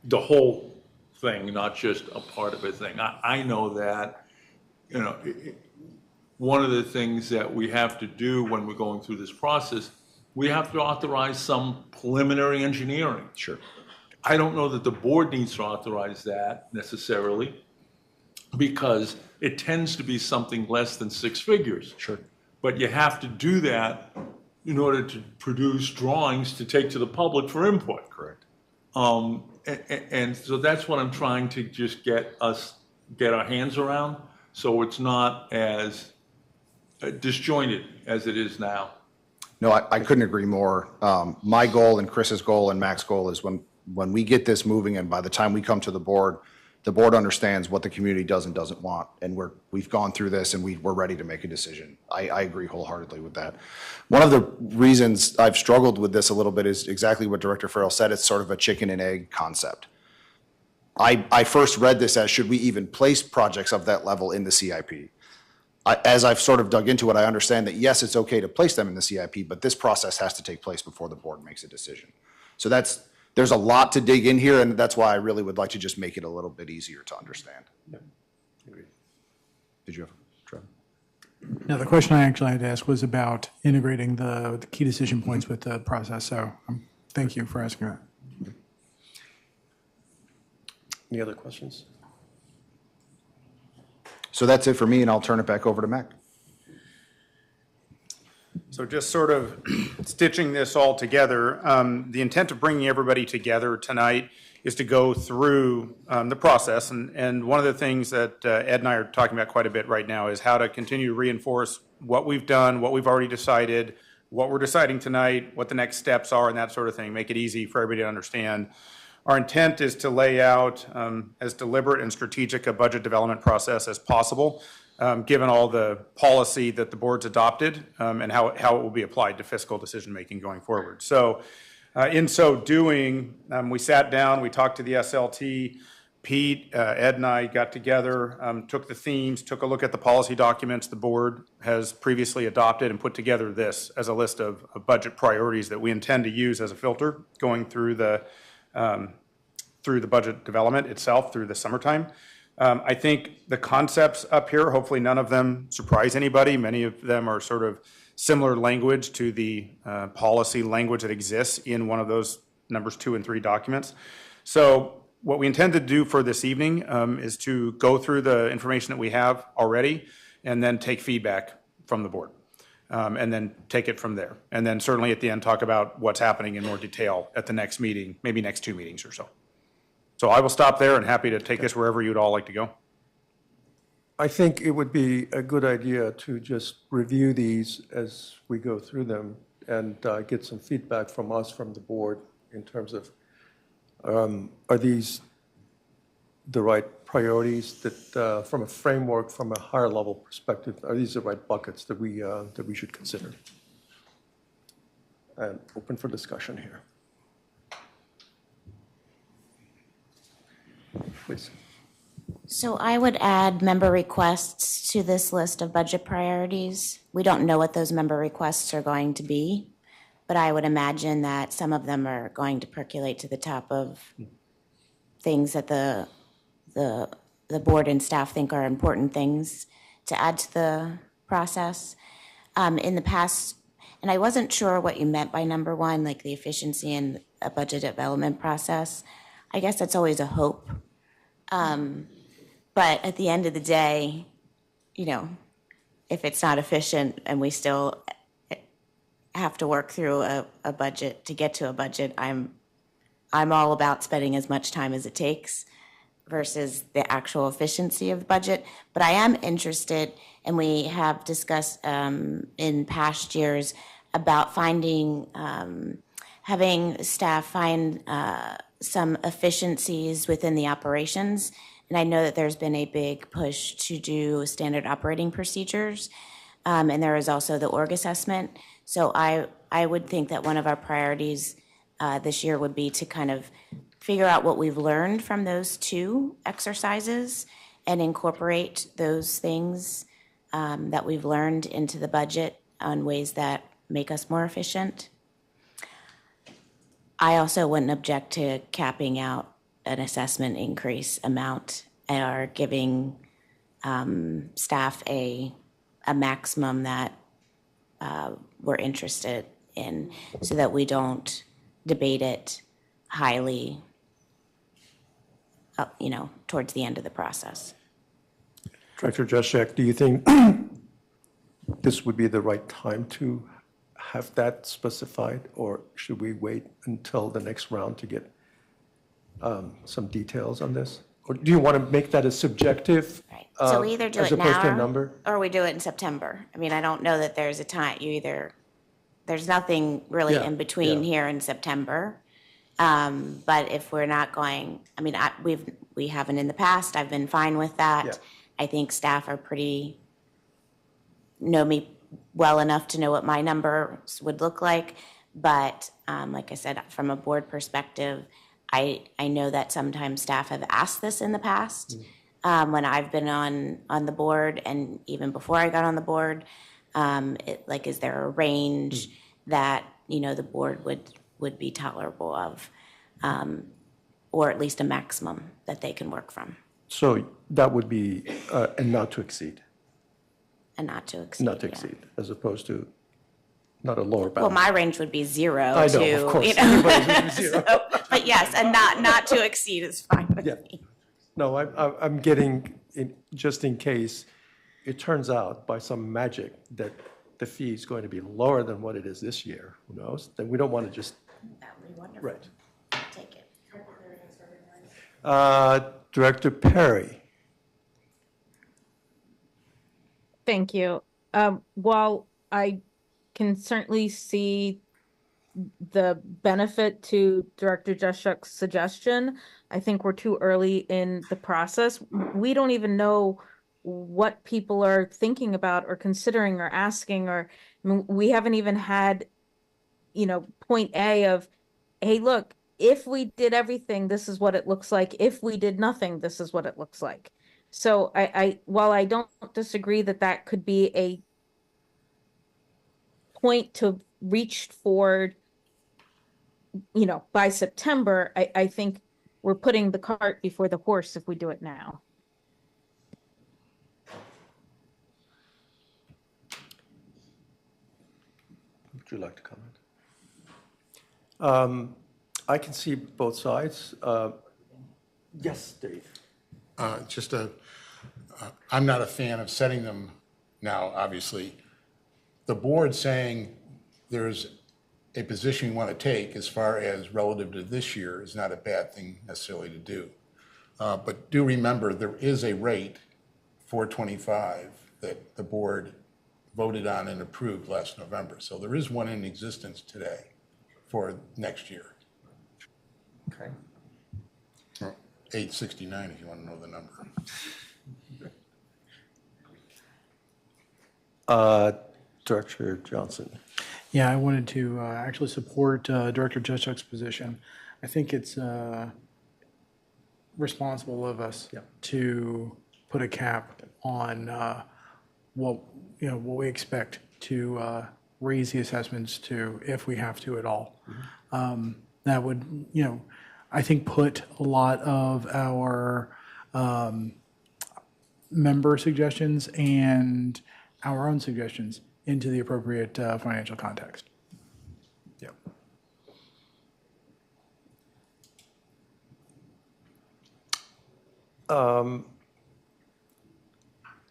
the whole thing, not just a part of a thing. I know that, one of the things that we have to do when we're going through this process, we have to authorize some preliminary engineering. Sure. I don't know that the board needs to authorize that necessarily, because it tends to be something less than 6 figures. Sure. But you have to do that in order to produce drawings to take to the public for input. Correct. And so that's what I'm trying to just get our hands around, so it's not as disjointed as it is now. No, I couldn't agree more. My goal and Chris's goal and Mac's goal is when we get this moving, and by the time we come to the board understands what the community does and doesn't want, and we've gone through this and we're ready to make a decision. I agree wholeheartedly with that. One of the reasons I've struggled with this a little bit is exactly what Director Farrell said. It's sort of a chicken and egg concept. I first read this as, should we even place projects of that level in the CIP? As I've sort of dug into it, I understand that yes, it's okay to place them in the CIP, but this process has to take place before the board makes a decision. So there's a lot to dig in here, and that's why I really would like to just make it a little bit easier to understand. Yeah, agreed. Did you have, Trevor? Now, the question I actually had to ask was about integrating the key decision points with the process, so thank you for asking that. Any other questions? So that's it for me, and I'll turn it back over to Mac. So just sort of stitching this all together, the intent of bringing everybody together tonight is to go through the process. And one of the things that Ed and I are talking about quite a bit right now is how to continue to reinforce what we've done, what we've already decided, what we're deciding tonight, what the next steps are, and that sort of thing. Make it easy for everybody to understand. Our intent is to lay out as deliberate and strategic a budget development process as possible, given all the policy that the board's adopted and how it will be applied to fiscal decision-making going forward. So in so doing, we sat down, we talked to the SLT, Pete, Ed and I got together, took the themes, took a look at the policy documents the board has previously adopted, and put together this as a list of budget priorities that we intend to use as a filter going through the budget development itself through the summertime. I think the concepts up here, hopefully none of them surprise anybody. Many of them are sort of similar language to the policy language that exists in one of those numbers 2 and 3 documents. So what we intend to do for this evening is to go through the information that we have already and then take feedback from the board. And then take it from there. And then certainly at the end, talk about what's happening in more detail at the next meeting, maybe next 2 meetings or so. So I will stop there and happy to take this wherever you'd all like to go. I think it would be a good idea to just review these as we go through them and get some feedback from us, from the board, in terms of, are these the right priorities that, from a framework, from a higher level perspective, are these the right buckets that we should consider? And open for discussion here. Please. So I would add member requests to this list of budget priorities. We don't know what those member requests are going to be, but I would imagine that some of them are going to percolate to the top of things that the board and staff think are important things to add to the process. In the past, and I wasn't sure what you meant by number one, like the efficiency in a budget development process. I guess that's always a hope. But at the end of the day, you know, if it's not efficient and we still have to work through a budget to get to a budget, I'm all about spending as much time as it takes versus the actual efficiency of the budget. But I am interested, and we have discussed in past years about finding, having staff find some efficiencies within the operations. And I know that there's been a big push to do standard operating procedures. And there is also the org assessment. So I would think that one of our priorities this year would be to kind of figure out what we've learned from those two exercises and incorporate those things that we've learned into the budget on ways that make us more efficient. I also wouldn't object to capping out an assessment increase amount or giving staff a maximum that we're interested in so that we don't debate it highly, you know, towards the end of the process. Director Juszczyk, do you think this would be the right time to have that specified, or should we wait until the next round to get some details on this? Or do you want to make that a subjective, Right. So we either do as it opposed to a now number? or we do it in September. I mean, I don't know that there's a time. There's nothing really Yeah, in between yeah. here in September. But if we're not going, I mean, we haven't in the past. I've been fine with that. Yeah. I think staff are know me well enough to know what my numbers would look like. But like I said, from a board perspective, I know that sometimes staff have asked this in the past when I've been on the board, and even before I got on the board. Is there a range that, you know, the board would be tolerable of, or at least a maximum that they can work from? So that would be a not to exceed, And not to exceed. not to yeah. exceed, as opposed to not a lower bound. Well, my range would be 0 I know, to, of course. you know. Everybody's gonna be 0. But yes, and not to exceed is fine with Yeah. me. No, I'm getting, just in case it turns out by some magic that the fee is going to be lower than what it is this year, who knows? Then we don't want to just, That would be wonderful. right. Take it. Director Perry. Thank you. While I can certainly see the benefit to Director Juszczyk's suggestion, I think we're too early in the process. We don't even know what people are thinking about or considering or asking, or I mean, we haven't even had, you know, point A of, hey, look, if we did everything, this is what it looks like. If we did nothing, this is what it looks like. So while I don't disagree that that could be a point to reach for, you know, by September, I think we're putting the cart before the horse if we do it now. Would you like to comment? I can see both sides. Yes, Dave. I'm not a fan of setting them now, obviously. The board saying there's a position you want to take as far as relative to this year is not a bad thing necessarily to do. But do remember, there is a rate, 425, that the board voted on and approved last November. So there is one in existence today for next year. Okay. 869, if you want to know the number. Director Johnson. Yeah, I wanted to actually support Director Juszczyk's position. I think it's responsible of us to put a cap on what we expect to raise the assessments to, if we have to at all. That would, I think, put a lot of our member suggestions and our own suggestions into the appropriate financial context. Yeah.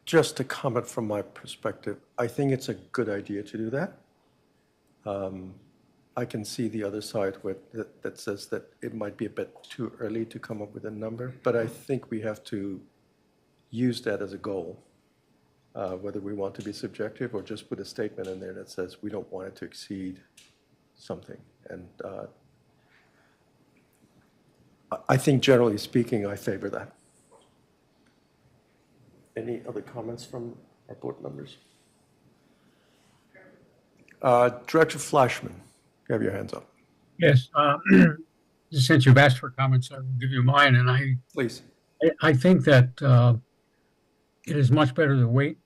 Just a comment from my perspective, I think it's a good idea to do that. I can see the other side that says that it might be a bit too early to come up with a number, but I think we have to use that as a goal, whether we want to be subjective or just put a statement in there that says we don't want it to exceed something. And I think generally speaking, I favor that. Any other comments from our board members? Director Flashman, you have your hands up. Yes, since you've asked for comments, I will give you mine, and Please. I think that it is much better to wait,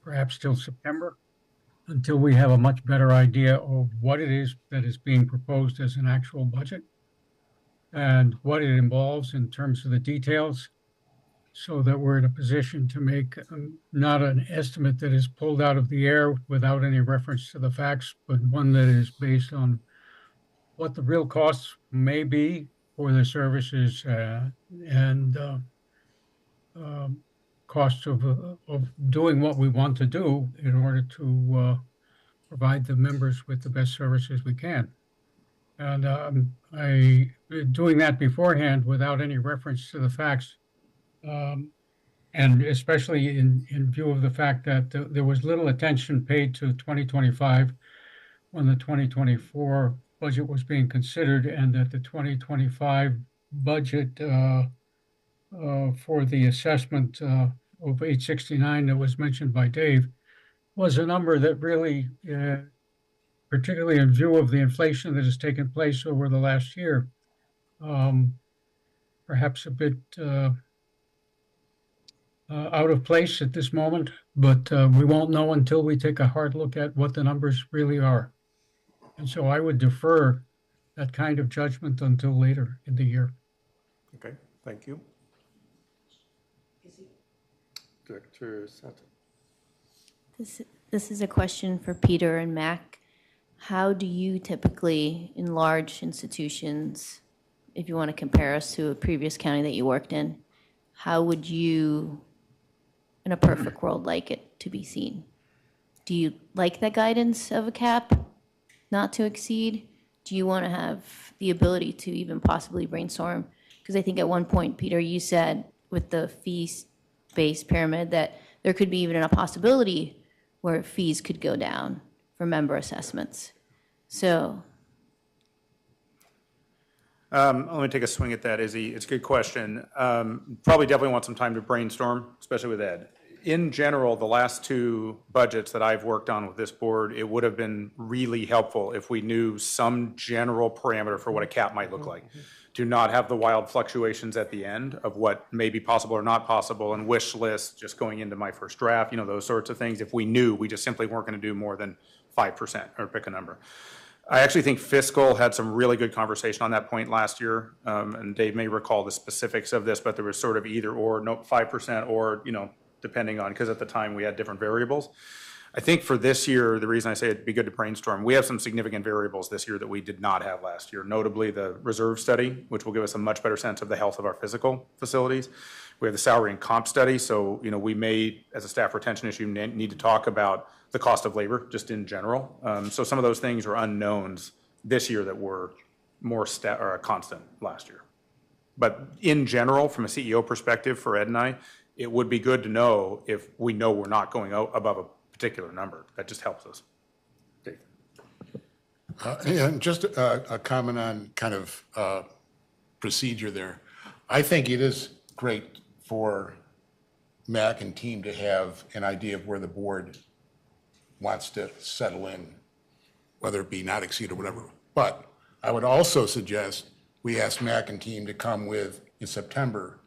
perhaps till September, until we have a much better idea of what it is that is being proposed as an actual budget and what it involves in terms of the details, so that we're in a position to make not an estimate that is pulled out of the air without any reference to the facts, but one that is based on what the real costs may be for the services and costs of doing what we want to do in order to provide the members with the best services we can. And doing that beforehand without any reference to the facts, and especially in view of the fact that there was little attention paid to 2025 when the 2024 budget was being considered, and that the 2025 budget for the assessment of 869 that was mentioned by Dave was a number that really, particularly in view of the inflation that has taken place over the last year, perhaps a bit out of place at this moment, but we won't know until we take a hard look at what the numbers really are. And so I would defer that kind of judgment until later in the year. Okay, thank you. Director Sutton. This is a question for Peter and Mac. How do you typically, in large institutions, if you want to compare us to a previous county that you worked in, how would you, in a perfect world, like it to be seen? Do you like the guidance of a cap, not to exceed? Do you want to have the ability to even possibly brainstorm? Because I think at one point, Peter, you said with the fees-based pyramid that there could be even a possibility where fees could go down for member assessments. So let me take a swing at that, Izzy. It's a good question. Probably definitely want some time to brainstorm, especially with Ed. In general, the last two budgets that I've worked on with this board, it would have been really helpful if we knew some general parameter for what a cap might look like. To not have the wild fluctuations at the end of what may be possible or not possible, and wish lists just going into my first draft, those sorts of things. If we knew, we just simply weren't going to do more than 5%, or pick a number. I actually think fiscal had some really good conversation on that point last year, and Dave may recall the specifics of this, but there was sort of either or, no 5% or, depending on, because at the time we had different variables. I think for this year, the reason I say it'd be good to brainstorm, we have some significant variables this year that we did not have last year, notably the reserve study, which will give us a much better sense of the health of our physical facilities. We have the salary and comp study, so we may, as a staff retention issue, need to talk about the cost of labor just in general. So some of those things are unknowns this year that were more constant last year. But in general, from a CEO perspective for Ed and I, it would be good to know if we know we're not going above a particular number. That just helps us. And just a comment on kind of procedure there. I think it is great for Mac and team to have an idea of where the board wants to settle in, whether it be not exceed or whatever. But I would also suggest we ask Mac and team to come with, in September,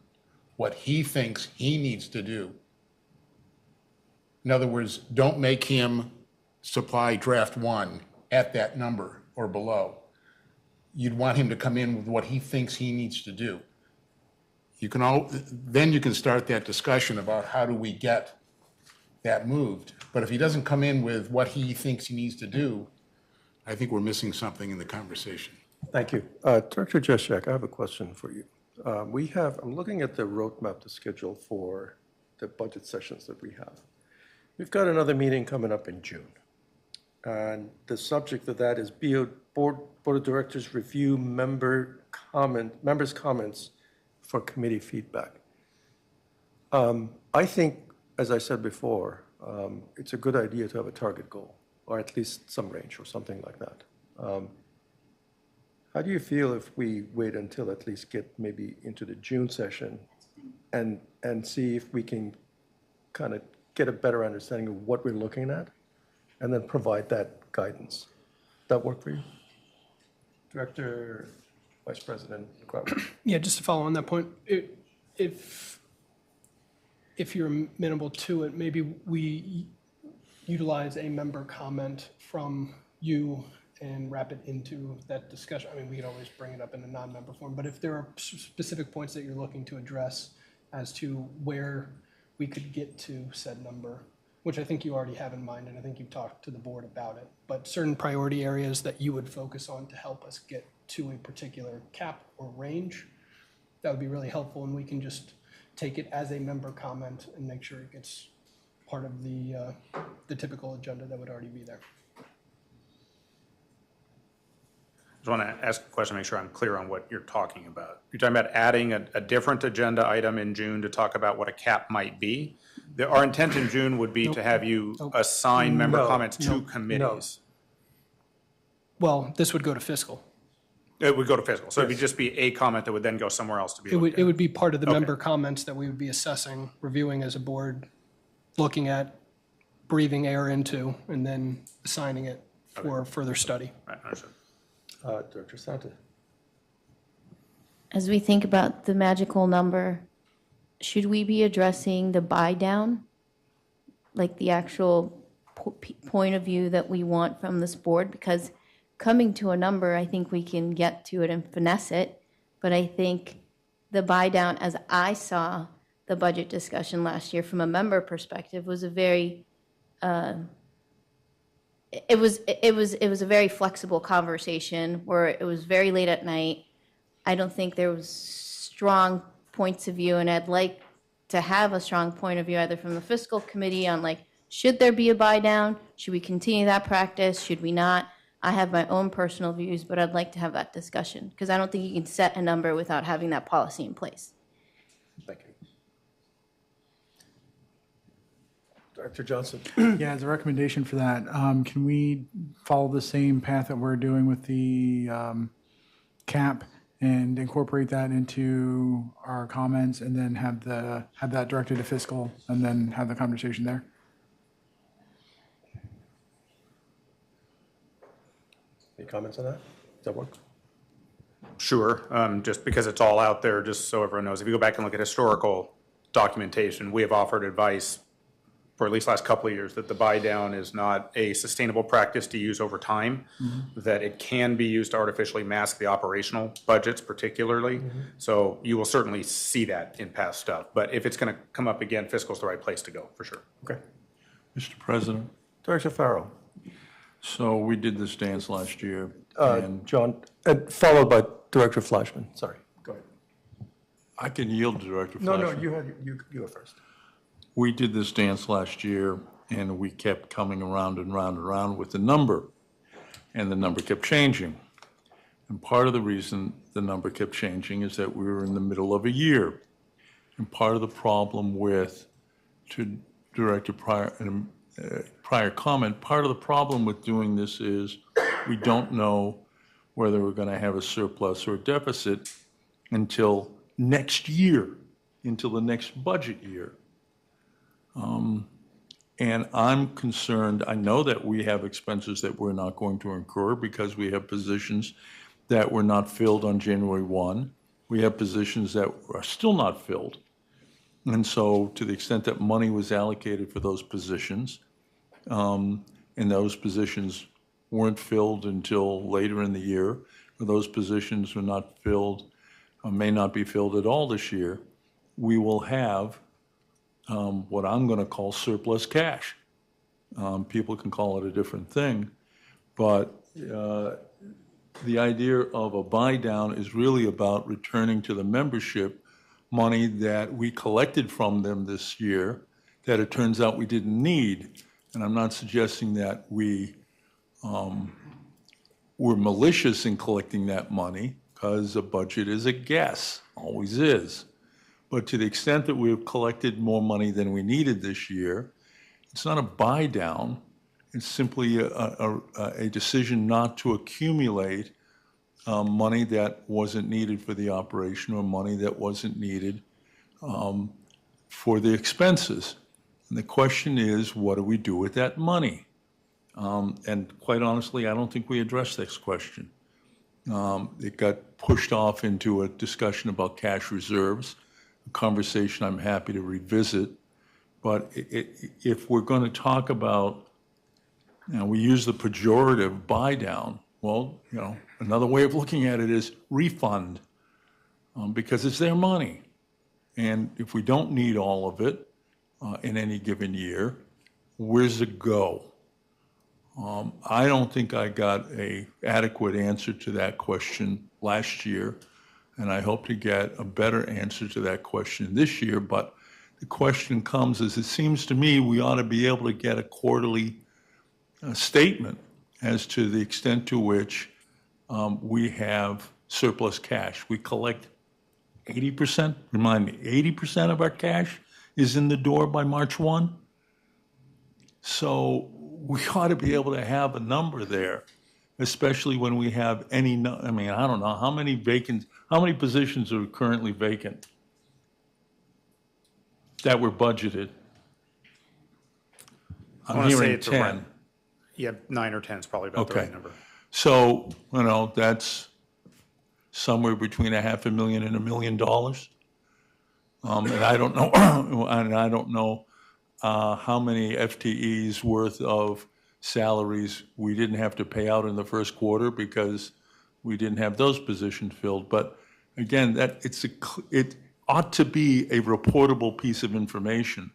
what he thinks he needs to do. In other words, don't make him supply draft one at that number or below. You'd want him to come in with what he thinks he needs to do. Then you can start that discussion about how do we get that moved. But if he doesn't come in with what he thinks he needs to do, I think we're missing something in the conversation. Thank you. Director Jeshak, I have a question for you. I'm looking at the roadmap, the schedule for the budget sessions that we have. We've got another meeting coming up in June. And the subject of that is Board of Directors review members' comments for committee feedback. I think, as I said before, it's a good idea to have a target goal, or at least some range or something like that. How do you feel if we wait until at least get maybe into the June session and see if we can kind of get a better understanding of what we're looking at and then provide that guidance? That work for you? Director, Vice President Crowder. Yeah, just to follow on that point, if you're amenable to it, maybe we utilize a member comment from you and wrap it into that discussion. I mean, we can always bring it up in a non-member form, but if there are specific points that you're looking to address as to where we could get to said number, which I think you already have in mind, and I think you've talked to the board about it, but certain priority areas that you would focus on to help us get to a particular cap or range, that would be really helpful, and we can just take it as a member comment and make sure it gets part of the typical agenda that would already be there. I just want to ask a question, make sure I'm clear on what you're talking about. You're talking about adding a different agenda item in June to talk about what a cap might be? Our intent in June would be to have you assign member comments to committees. Well, this would go to fiscal. It would go to fiscal, so it would just be a comment that would then go somewhere else to be looked at. It would be part of the member comments that we would be assessing, reviewing as a board, looking at, breathing air into, and then assigning it for further study. Right, understood. Director Santa. As we think about the magical number, should we be addressing the buy down? Like the actual point of view that we want from this board? Because coming to a number, I think we can get to it and finesse it. But I think the buy down, as I saw the budget discussion last year from a member perspective, was a very it was a very flexible conversation where it was very late at night. I don't think there was strong points of view, and I'd like to have a strong point of view either from the fiscal committee on like, should there be a buy down? Should we continue that practice? Should we not? I have my own personal views, but I'd like to have that discussion because I don't think you can set a number without having that policy in place. Thank you. Director Johnson. Yeah, as a recommendation for that, can we follow the same path that we're doing with the cap and incorporate that into our comments and then have that directed to fiscal and then have the conversation there? Any comments on that? Does that work? Sure, just because it's all out there, just so everyone knows. If you go back and look at historical documentation, we have offered advice for at least the last couple of years that the buy down is not a sustainable practice to use over time, that it can be used to artificially mask the operational budgets particularly. So you will certainly see that in past stuff. But if it's going to come up again, fiscal is the right place to go, for sure. Okay. Mr. President, Director Farrell. so we did this dance last year. John, followed by Director Flashman. Sorry, go ahead. I can yield to Director No, Flashman. you go first. We did this dance last year, and we kept coming around and round and round with the number, and the number kept changing. And part of the reason the number kept changing is that we were in the middle of a year. And part of the problem with, to Director Pryor, prior comment, part of the problem with doing this is we don't know whether we're going to have a surplus or a deficit until next year, until the next budget year. And I'm concerned, I know that we have expenses that we're not going to incur because we have positions that were not filled on January 1. We have positions that are still not filled. And so to the extent that money was allocated for those positions, and those positions weren't filled until later in the year, or those positions were not filled, may not be filled at all this year, we will have what I'm going to call surplus cash. People can call it a different thing, but the idea of a buy down is really about returning to the membership money that we collected from them this year that it turns out we didn't need. And I'm not suggesting that we were malicious in collecting that money, because a budget is a guess, always is. But to the extent that we've collected more money than we needed this year, it's not a buy down. It's simply a decision not to accumulate money that wasn't needed for the operation or money that wasn't needed for the expenses. And the question is, what do we do with that money? And quite honestly, I don't think we addressed this question. It got pushed off into a discussion about cash reserves, a conversation I'm happy to revisit. But if we're going to talk about, we use the pejorative buy down. Well, another way of looking at it is refund, because it's their money. And if we don't need all of it in any given year, where's it go? I don't think I got an adequate answer to that question last year, and I hope to get a better answer to that question this year. But the question comes is, it seems to me we ought to be able to get a quarterly statement as to the extent to which we have surplus cash. We collect 80%, remind me, 80% of our cash is in the door by March 1. So we ought to be able to have a number there, especially when we have I don't know, how many positions are currently vacant that were budgeted? I I'm want to say hearing it's 10. around, 9 or 10 is probably about the Okay. right number. So, that's somewhere between $500,000 and $1 million. And I don't know, how many FTEs worth of salaries we didn't have to pay out in the first quarter because we didn't have those positions filled. But again, it ought to be a reportable piece of information.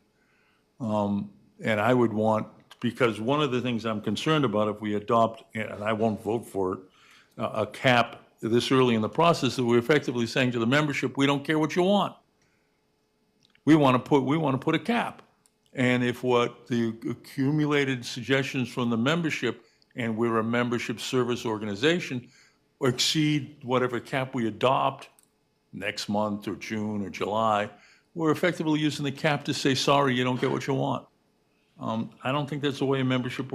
And I would want, because one of the things I'm concerned about if we adopt, and I won't vote for it, a cap this early in the process, that we're effectively saying to the membership, we don't care what you want. We want to put a cap. And if what the accumulated suggestions from the membership, and we're a membership service organization, exceed whatever cap we adopt next month or June or July, we're effectively using the cap to say, sorry, you don't get what you want. I don't think that's the way a membership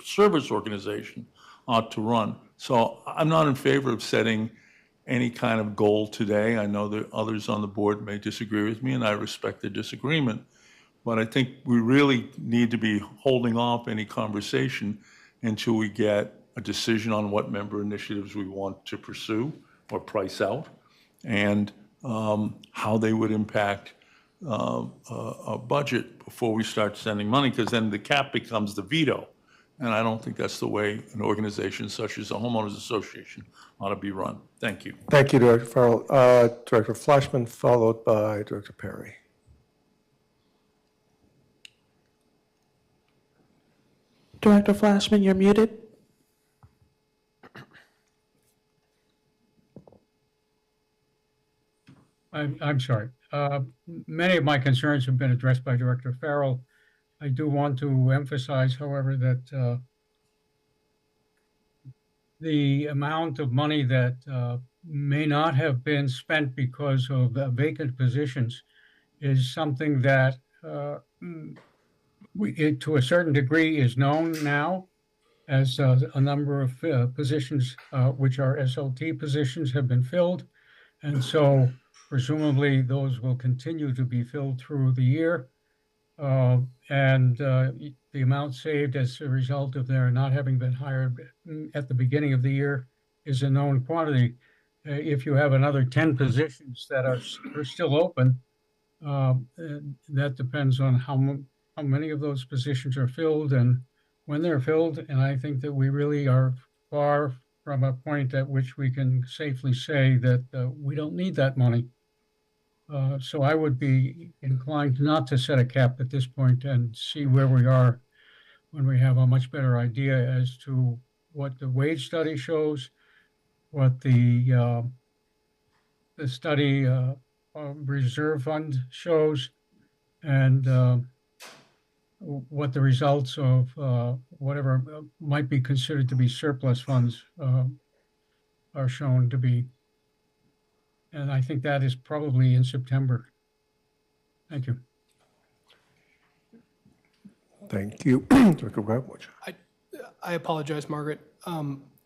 service organization ought to run. So I'm not in favor of setting any kind of goal today. I know that others on the board may disagree with me, and I respect their disagreement. But I think we really need to be holding off any conversation until we get a decision on what member initiatives we want to pursue or price out, and how they would impact a budget before we start sending money, because then the cap becomes the veto. And I don't think that's the way an organization such as a homeowners association ought to be run. Thank you. Thank you, Director Farrell. Director Flashman, followed by Director Perry. Director Flashman, you're muted. I'm sorry. Many of my concerns have been addressed by Director Farrell. I do want to emphasize, however, that the amount of money that may not have been spent because of vacant positions is something that it, to a certain degree, is known now, as a number of positions, which are SLT positions, have been filled. And so presumably those will continue to be filled through the year. And the amount saved as a result of their not having been hired at the beginning of the year is a known quantity. If you have another 10 positions that are still open, that depends on how many of those positions are filled and when they're filled. And I think that we really are far from a point at which we can safely say that we don't need that money. So I would be inclined not to set a cap at this point and see where we are when we have a much better idea as to what the wage study shows, what the study reserve fund shows, and what the results of whatever might be considered to be surplus funds are shown to be. And I think that is probably in September. Thank you. Thank you. Director Wagwitch. I apologize, Margaret.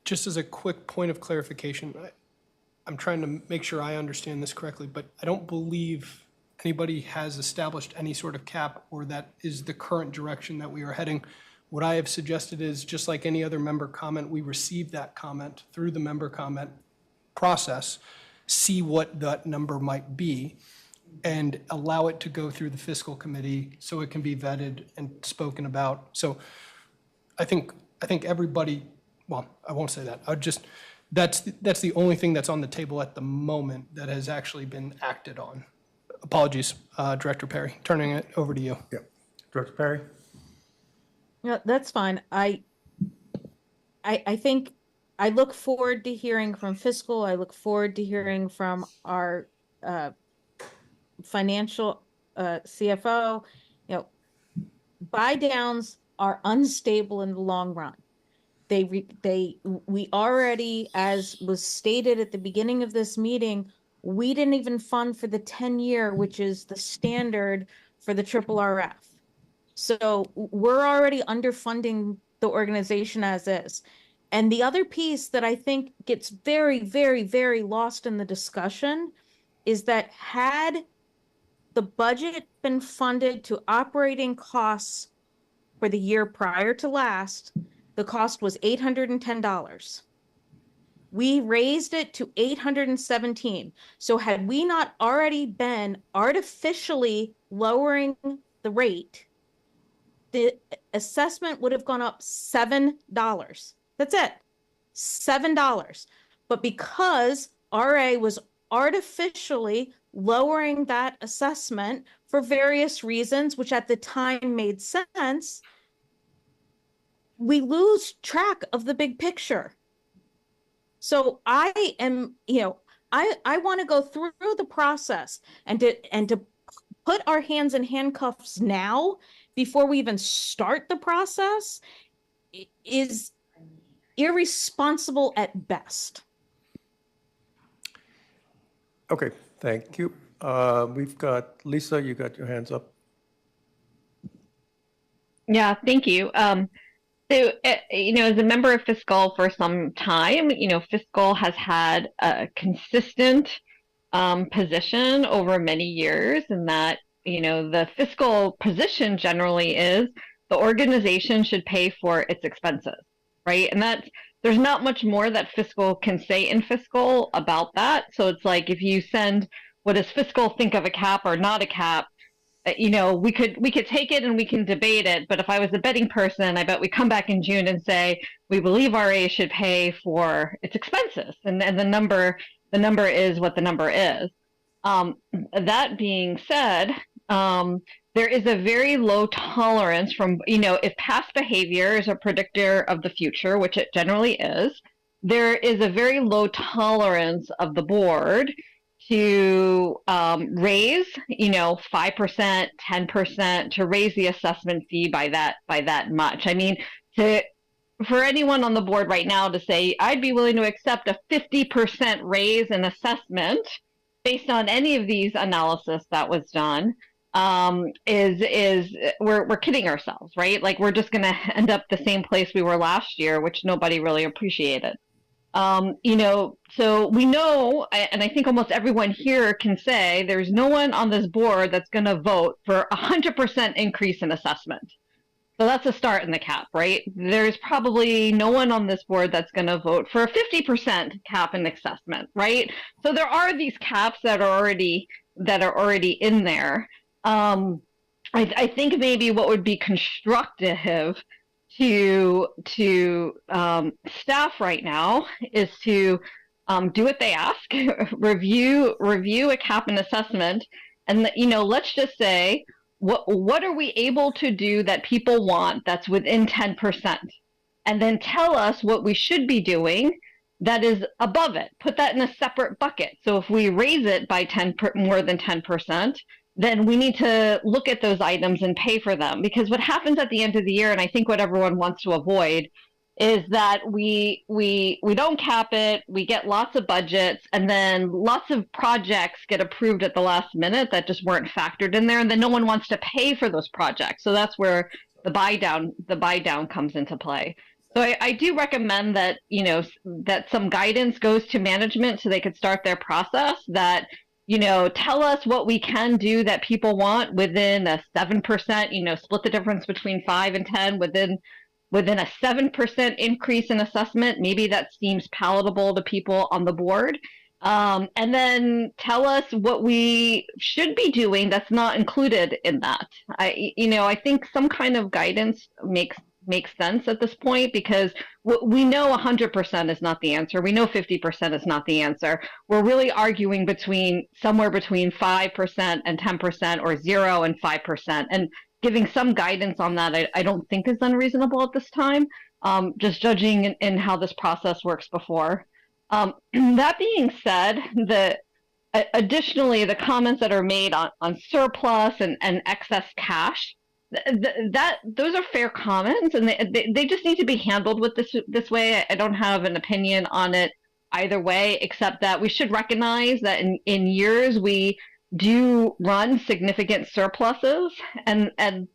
Just as a quick point of clarification, I'm trying to make sure I understand this correctly, but I don't believe anybody has established any sort of cap, or that is the current direction that we are heading. What I have suggested is, just like any other member comment, we receive that comment through the member comment process, see what that number might be, and allow it to go through the fiscal committee so it can be vetted and spoken about. So I think everybody, well, I won't say that. That's the only thing that's on the table at the moment that has actually been acted on. Apologies, Director Perry. Turning it over to you. Yeah, Director Perry. Yeah, that's fine. I think I look forward to hearing from fiscal. I look forward to hearing from our financial CFO. Buy downs are unstable in the long run. We already, as was stated at the beginning of this meeting, we didn't even fund for the 10-year, which is the standard for the RRF. So we're already underfunding the organization as is. And the other piece that I think gets very, very, very lost in the discussion is that had the budget been funded to operating costs for the year prior to last, the cost was $810. We raised it to $817. So had we not already been artificially lowering the rate, the assessment would have gone up $7. That's it, $7. But because RA was artificially lowering that assessment for various reasons, which at the time made sense, we lose track of the big picture. So I am, I want to go through the process and to put our hands in handcuffs now before we even start the process is irresponsible at best. Okay, thank you. We've got Lisa, you got your hands up. Yeah, thank you. So, as a member of Fiscal for some time, Fiscal has had a consistent position over many years, and that, the fiscal position generally is the organization should pay for its expenses, right? And there's not much more that Fiscal can say in Fiscal about that. So it's like, if you send, what does Fiscal think of a cap or not a cap? We could take it and we can debate it, but if I was a betting person, I bet we come back in June and say we believe RA should pay for its expenses, and the number is what the number is. That being said, there is a very low tolerance from, if past behavior is a predictor of the future, which it generally is, there is a very low tolerance of the board to raise, 5%, 10%, to raise the assessment fee by that much. I mean, for anyone on the board right now to say, I'd be willing to accept a 50% raise in assessment based on any of these analysis that was done, is we're kidding ourselves, right? Like we're just going to end up the same place we were last year, which nobody really appreciated. So we know, and I think almost everyone here can say there's no one on this board that's going to vote for 100% increase in assessment. So that's a start in the cap, right? There's probably no one on this board that's going to vote for a 50% cap in assessment, right? So there are these caps that are already in there. I think maybe what would be constructive to staff right now is to do what they ask, review a cap and assessment, and let's just say what are we able to do that people want that's within 10%, and then tell us what we should be doing that is above it. Put that in a separate bucket. So if we raise it by more than 10%, then we need to look at those items and pay for them. Because what happens at the end of the year, and I think what everyone wants to avoid, is that we don't cap it, we get lots of budgets, and then lots of projects get approved at the last minute that just weren't factored in there, and then no one wants to pay for those projects. So that's where the buy down comes into play. So I do recommend that, that some guidance goes to management so they could start their process, that tell us what we can do that people want within a 7%, split the difference between 5 and 10 within a 7% increase in assessment. Maybe that seems palatable to people on the board. And then tell us what we should be doing that's not included in that. I think some kind of guidance makes sense at this point, because we know 100% is not the answer. We know 50% is not the answer. We're really arguing somewhere between 5% and 10%, or 0 and 5%. And giving some guidance on that, I don't think is unreasonable at this time, just judging in how this process works before. That being said, additionally, the comments that are made on surplus and excess cash, those are fair comments, and they just need to be handled with this way. I don't have an opinion on it either way, except that we should recognize that in years we do run significant surpluses, and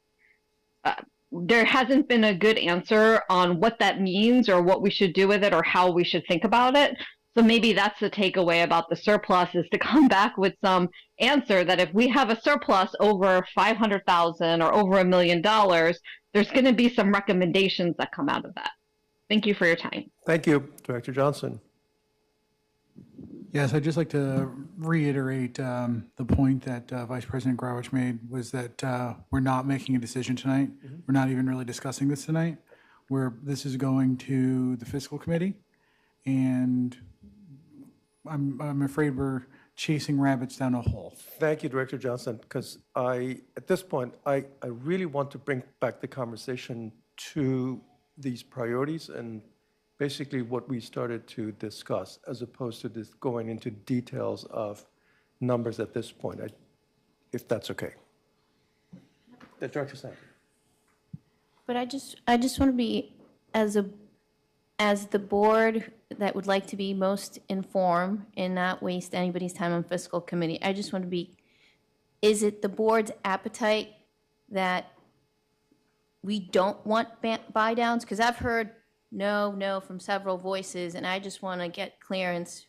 there hasn't been a good answer on what that means or what we should do with it or how we should think about it. So maybe that's the takeaway about the surplus, is to come back with some answer that if we have a surplus over $500,000 or over $1 million, there's going to be some recommendations that come out of that. Thank you for your time. Thank you, Director Johnson. Yes, I'd just like to reiterate the point that Vice President Grawich made, was that we're not making a decision tonight. We're not even really discussing this tonight. This is going to the fiscal committee, and I'm afraid we're chasing rabbits down a hole. Thank you, Director Johnson, because at this point, I really want to bring back the conversation to these priorities and basically what we started to discuss, as opposed to this going into details of numbers at this point, if that's okay. Director Sanders. But I just want to be, as the board that would like to be most informed and not waste anybody's time on fiscal committee, I just want to be, is it the board's appetite that we don't want buy downs? Because I've heard no from several voices, and I just want to get clearance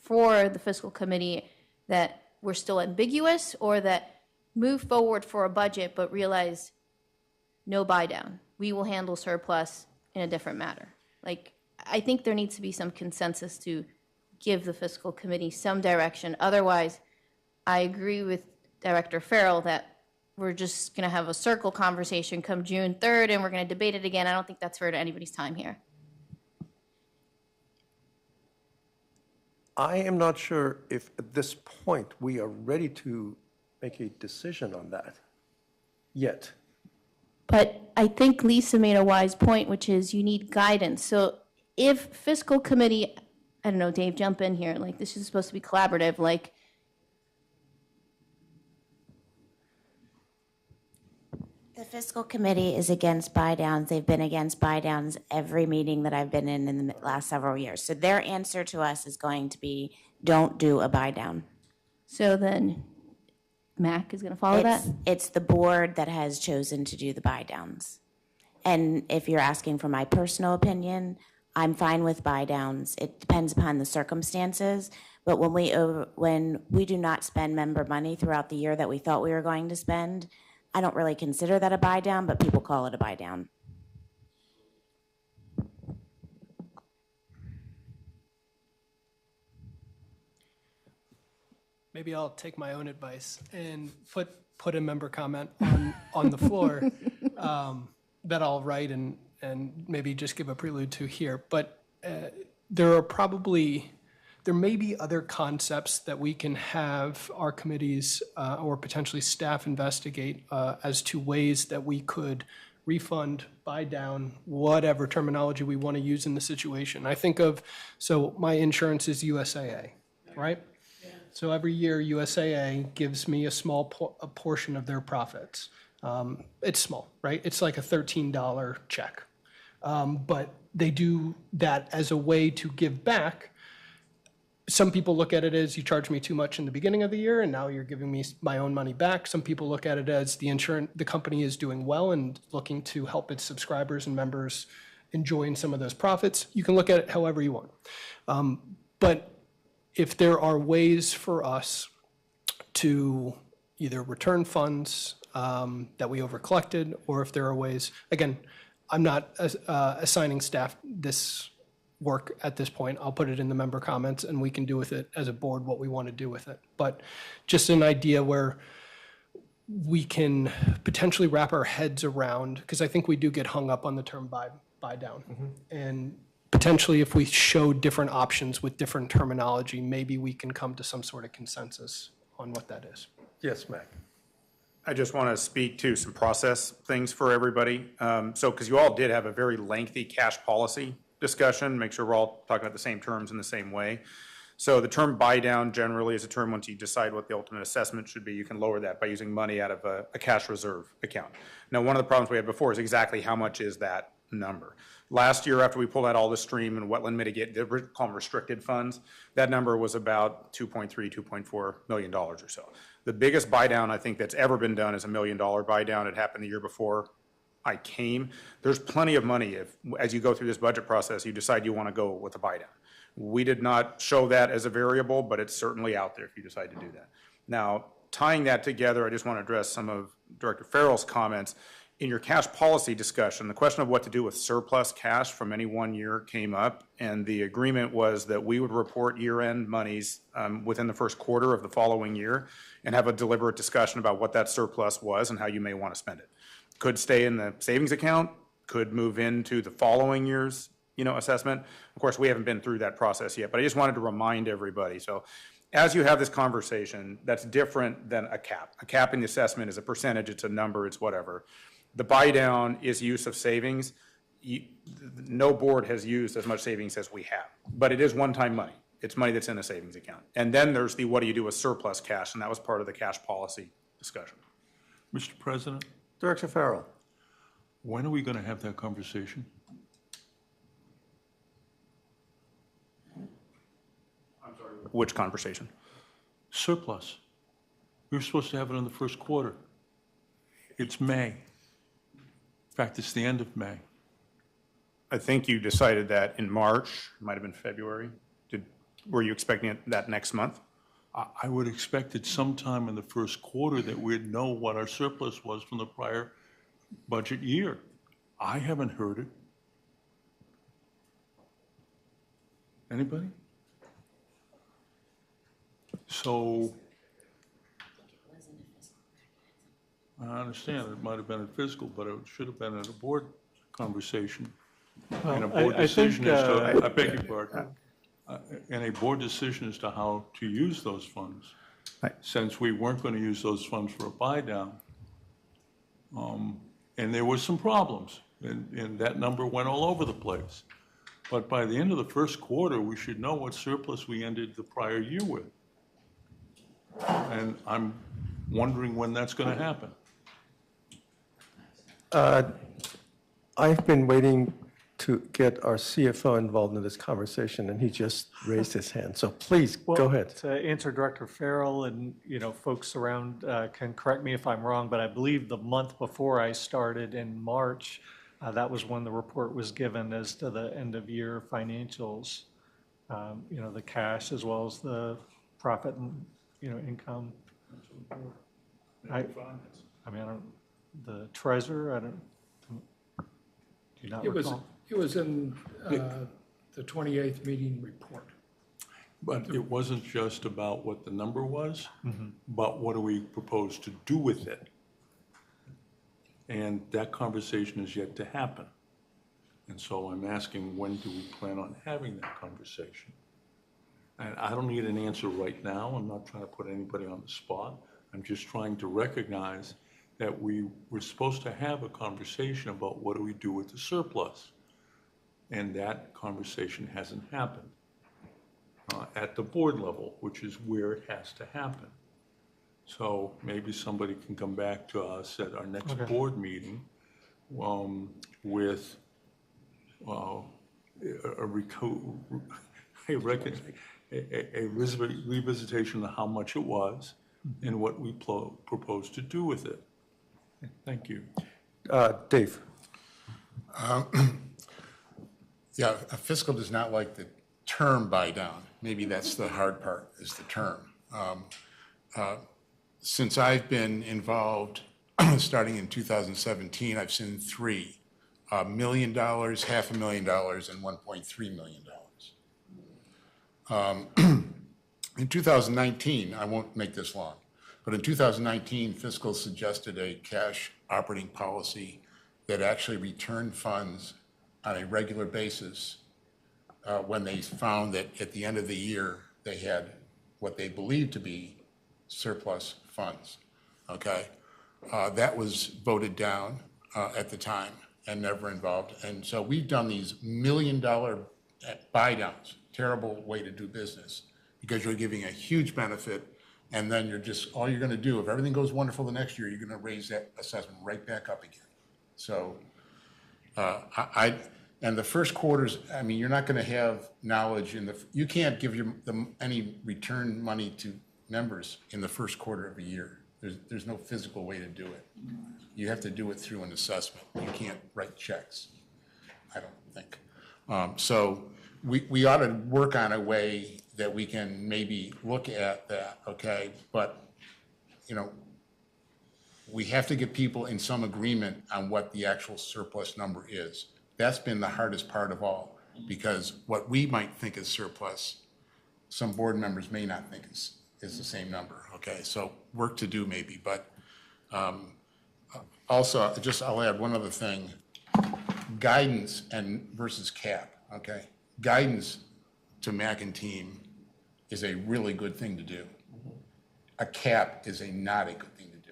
for the fiscal committee that we're still ambiguous, or that move forward for a budget but realize no buy down. We will handle surplus in a different matter. Like, I think there needs to be some consensus to give the fiscal committee some direction. Otherwise, I agree with Director Farrell that we're just going to have a circle conversation come June 3rd, and we're going to debate it again. I don't think that's fair to anybody's time here. I am not sure if at this point we are ready to make a decision on that yet. But I think Lisa made a wise point, which is you need guidance. So if fiscal committee, I don't know, Dave, jump in here. Like, this is supposed to be collaborative. Like, The fiscal committee is against buy downs. They've been against buy downs every meeting that I've been in the last several years. So their answer to us is going to be, don't do a buy down. So then, MAC is going to follow that? It's the board that has chosen to do the buy downs. And if you're asking for my personal opinion, I'm fine with buy downs. It depends upon the circumstances. But when we do not spend member money throughout the year that we thought we were going to spend, I don't really consider that a buy down, but people call it a buy down. Maybe I'll take my own advice and put a member comment on the floor that I'll write and maybe just give a prelude to here. But there may be other concepts that we can have our committees or potentially staff investigate as to ways that we could refund, buy down, whatever terminology we want to use in the situation. I think of, so my insurance is USAA, right? So every year USAA gives me a small portion of their profits. It's small, right? It's like a $13 check. But they do that as a way to give back. Some people look at it as you charged me too much in the beginning of the year and now you're giving me my own money back. Some people look at it as the company is doing well and looking to help its subscribers and members enjoying some of those profits. You can look at it however you want. But if there are ways for us to either return funds that we overcollected, or if there are ways, again, I'm not assigning staff this work at this point. I'll put it in the member comments and we can do with it as a board what we want to do with it. But just an idea where we can potentially wrap our heads around, because I think we do get hung up on the term buy down. And potentially if we show different options with different terminology, maybe we can come to some sort of consensus on what that is. Yes, Mac. I just want to speak to some process things for everybody. Because you all did have a very lengthy cash policy discussion, make sure we're all talking about the same terms in the same way. So the term buy down generally is a term once you decide what the ultimate assessment should be, you can lower that by using money out of a cash reserve account. Now, one of the problems we had before is exactly how much is that number. Last year, after we pulled out all the stream and wetland mitigate, they call them restricted funds, that number was about $2.3, $2.4 million or so. The biggest buy down I think that's ever been done is $1 million buy down. It happened the year before I came. There's plenty of money if, as you go through this budget process, you decide you want to go with a buy down. We did not show that as a variable, but it's certainly out there if you decide to do that. Now, tying that together, I just want to address some of Director Farrell's comments. In your cash policy discussion, the question of what to do with surplus cash from any one year came up, and the agreement was that we would report year-end monies within the first quarter of the following year and have a deliberate discussion about what that surplus was and how you may want to spend it. Could stay in the savings account, could move into the following year's assessment. Of course, we haven't been through that process yet, but I just wanted to remind everybody. So as you have this conversation, that's different than a cap. A cap in the assessment is a percentage, it's a number, it's whatever. The buy down is use of savings. No board has used as much savings as we have, but it is one-time money. It's money that's in a savings account. And then there's the what do you do with surplus cash, and that was part of the cash policy discussion. Mr. President? Director Farrell. When are we going to have that conversation? Which conversation? Surplus. We were supposed to have it in the first quarter. It's May. In fact, it's the end of May. I think you decided that in March, it might have been February. Were you expecting it that next month? I would expect it sometime in the first quarter that we'd know what our surplus was from the prior budget year. I haven't heard it. Anybody? So, I understand it might have been at fiscal, but it should have been at a board conversation. And a board decision as to, I beg your pardon, and a board decision as to how to use those funds. Since we weren't going to use those funds for a buy down, and there were some problems, and that number went all over the place. But by the end of the first quarter, we should know what surplus we ended the prior year with. And I'm wondering when that's going to happen. I've been waiting to get our CFO involved in this conversation, and he just raised his hand. So please, go Well, ahead. To answer Director Farrell and, folks around can correct me if I'm wrong, but I believe the month before I started in March, that was when the report was given as to the end of year financials, the cash as well as the profit and, income. I don't, the treasurer, do you not recall? It was in the 28th meeting report. But it wasn't just about what the number was, but what do we propose to do with it? And that conversation is yet to happen. And so I'm asking, when do we plan on having that conversation? And I don't need an answer right now. I'm not trying to put anybody on the spot. I'm just trying to recognize that we were supposed to have a conversation about what do we do with the surplus. And that conversation hasn't happened at the board level, which is where it has to happen. So maybe somebody can come back to us at our next board meeting with a revisitation of how much it was and what we propose to do with it. Thank you. Dave. Yeah, fiscal does not like the term buy down. Maybe that's the hard part, is the term. Since I've been involved, starting in 2017, I've seen three: $1 million, $500,000, and $1.3 million. In 2019, I won't make this long, but in 2019, fiscal suggested a cash operating policy that actually returned funds on a regular basis when they found that at the end of the year, they had what they believed to be surplus funds, okay? That was voted down at the time and never involved. And so we've done these $1 million buy downs, terrible way to do business, because you're giving a huge benefit, and then all you're gonna do, if everything goes wonderful the next year, you're gonna raise that assessment right back up again. So and the first quarters, you're not gonna have knowledge you can't give any return money to members in the first quarter of a year. There's no physical way to do it. You have to do it through an assessment. You can't write checks, I don't think. So we ought to work on a way that we can maybe look at that, okay? But, we have to get people in some agreement on what the actual surplus number is. That's been the hardest part of all, because what we might think is surplus, some board members may not think is the same number, okay? So work to do maybe, but also, I'll add one other thing. Guidance versus cap, okay? Guidance to Mac and team is a really good thing to do. A cap is not a good thing to do.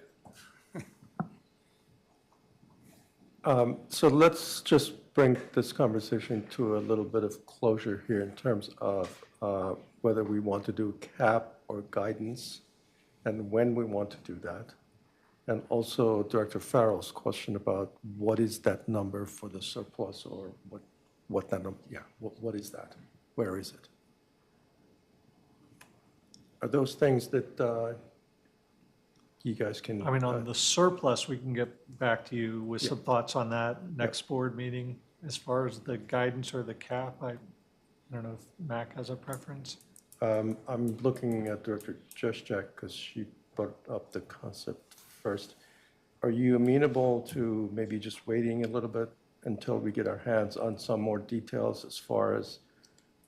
So let's just bring this conversation to a little bit of closure here in terms of whether we want to do cap or guidance and when we want to do that. And also Director Farrell's question about what is that number for the surplus, or what that number, what is that? Where is it? Are those things that you guys can? On the surplus, we can get back to you with some thoughts on that next board meeting. As far as the guidance or the cap, I don't know if Mac has a preference. I'm looking at Director Juszczyk because she brought up the concept first. Are you amenable to maybe just waiting a little bit until we get our hands on some more details as far as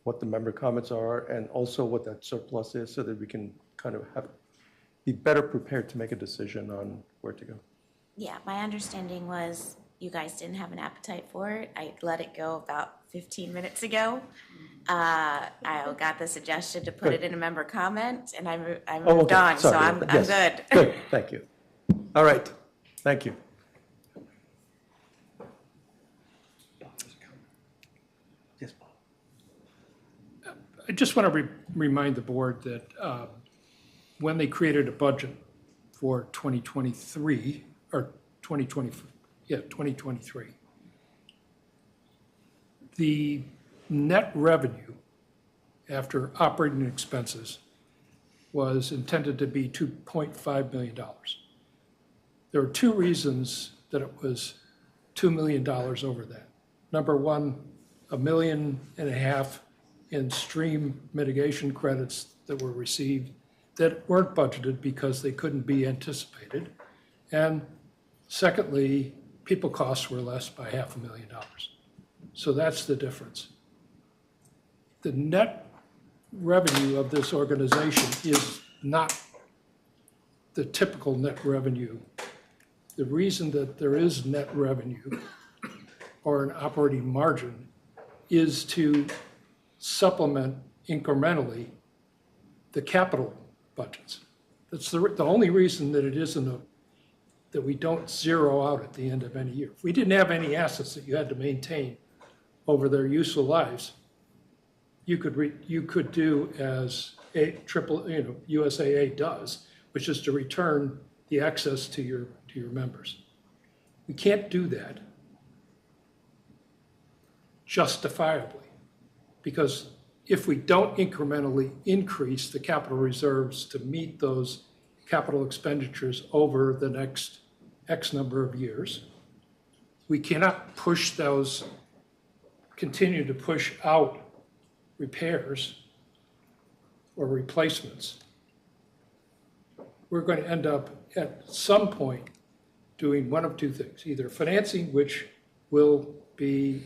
what the member comments are and also what that surplus is, so that we can kind of be better prepared to make a decision on where to go? Yeah, my understanding was you guys didn't have an appetite for it. I let it go about 15 minutes ago. I got the suggestion to put it in a member comment, and I moved on, so I'm good. Good, thank you. All right, thank you. Yes, Paul. I just want to remind the board that when they created a budget for 2023, or 2023, The net revenue after operating expenses was intended to be $2.5 million. There are two reasons that it was $2 million over that. Number one, $1.5 million in stream mitigation credits that were received that weren't budgeted because they couldn't be anticipated. And secondly, people costs were less by $500,000. So that's the difference. The net revenue of this organization is not the typical net revenue. The reason that there is net revenue or an operating margin is to supplement incrementally the capital budgets. That's the only reason that it isn't that we don't zero out at the end of any year. If we didn't have any assets that you had to maintain over their useful lives, you could do as USAA does, which is to return the excess to your members. We can't do that justifiably, because if we don't incrementally increase the capital reserves to meet those capital expenditures over the next X number of years, we cannot continue to push out repairs or replacements. We're going to end up at some point doing one of two things, either financing, which will be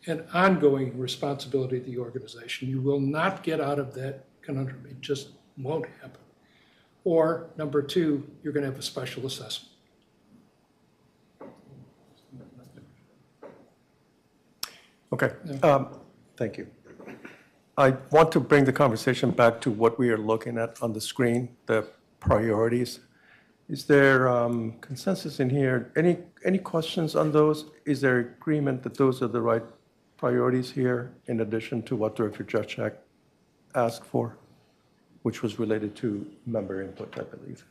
an ongoing responsibility of the organization. You will not get out of that conundrum. It just won't happen. Or number two, you're going to have a special assessment. Okay, thank you. I want to bring the conversation back to what we are looking at on the screen, the priorities. Is there consensus in here? Any questions on those? Is there agreement that those are the right priorities here, in addition to what Director Juszczyk asked for, which was related to member input, I believe?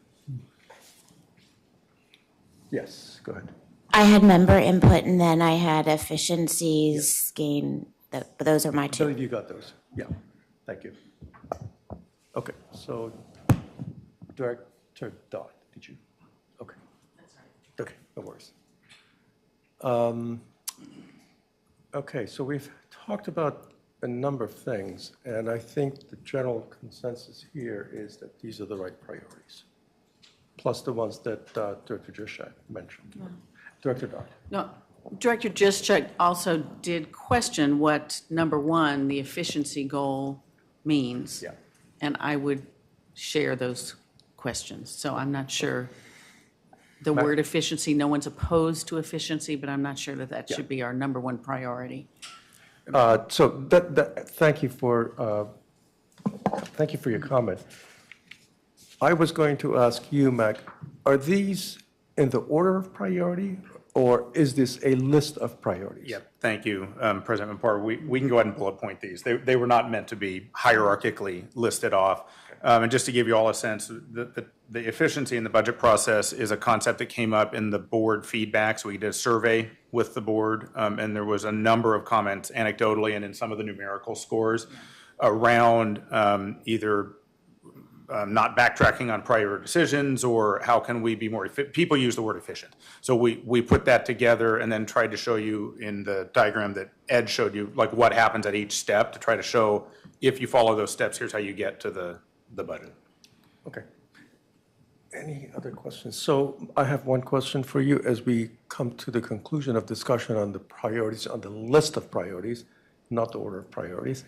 Yes, go ahead. I had member input and then I had efficiencies gain. Those are my I two. believe you got those. Yeah, thank you. Okay, so Director Dodd, did you? Okay. Okay, no worries. Okay, so we've talked about a number of things, and I think the general consensus here is that these are the right priorities, plus the ones that Director Juszczyk mentioned. Yeah. Director Dodd. No, Director Juszczyk also did question what, number one, the efficiency goal means. Yeah. And I would share those questions. So I'm not sure the word efficiency, no one's opposed to efficiency, but I'm not sure that that should be our number one priority. So thank you for your comment. I was going to ask you, Mac, are these in the order of priority, or is this a list of priorities? Yeah, thank you, President Lepore. We can go ahead and bullet point these. They were not meant to be hierarchically listed off. And just to give you all a sense, the efficiency in the budget process is a concept that came up in the board feedback. So we did a survey with the board, and there was a number of comments anecdotally and in some of the numerical scores around either not backtracking on prior decisions, or how can we be more efficient. People use the word efficient. So we put that together and then tried to show you in the diagram that Ed showed you, like what happens at each step, to try to show if you follow those steps, here's how you get to the budget. Okay. Any other questions? So I have one question for you as we come to the conclusion of discussion on the priorities, on the list of priorities, not the order of priorities.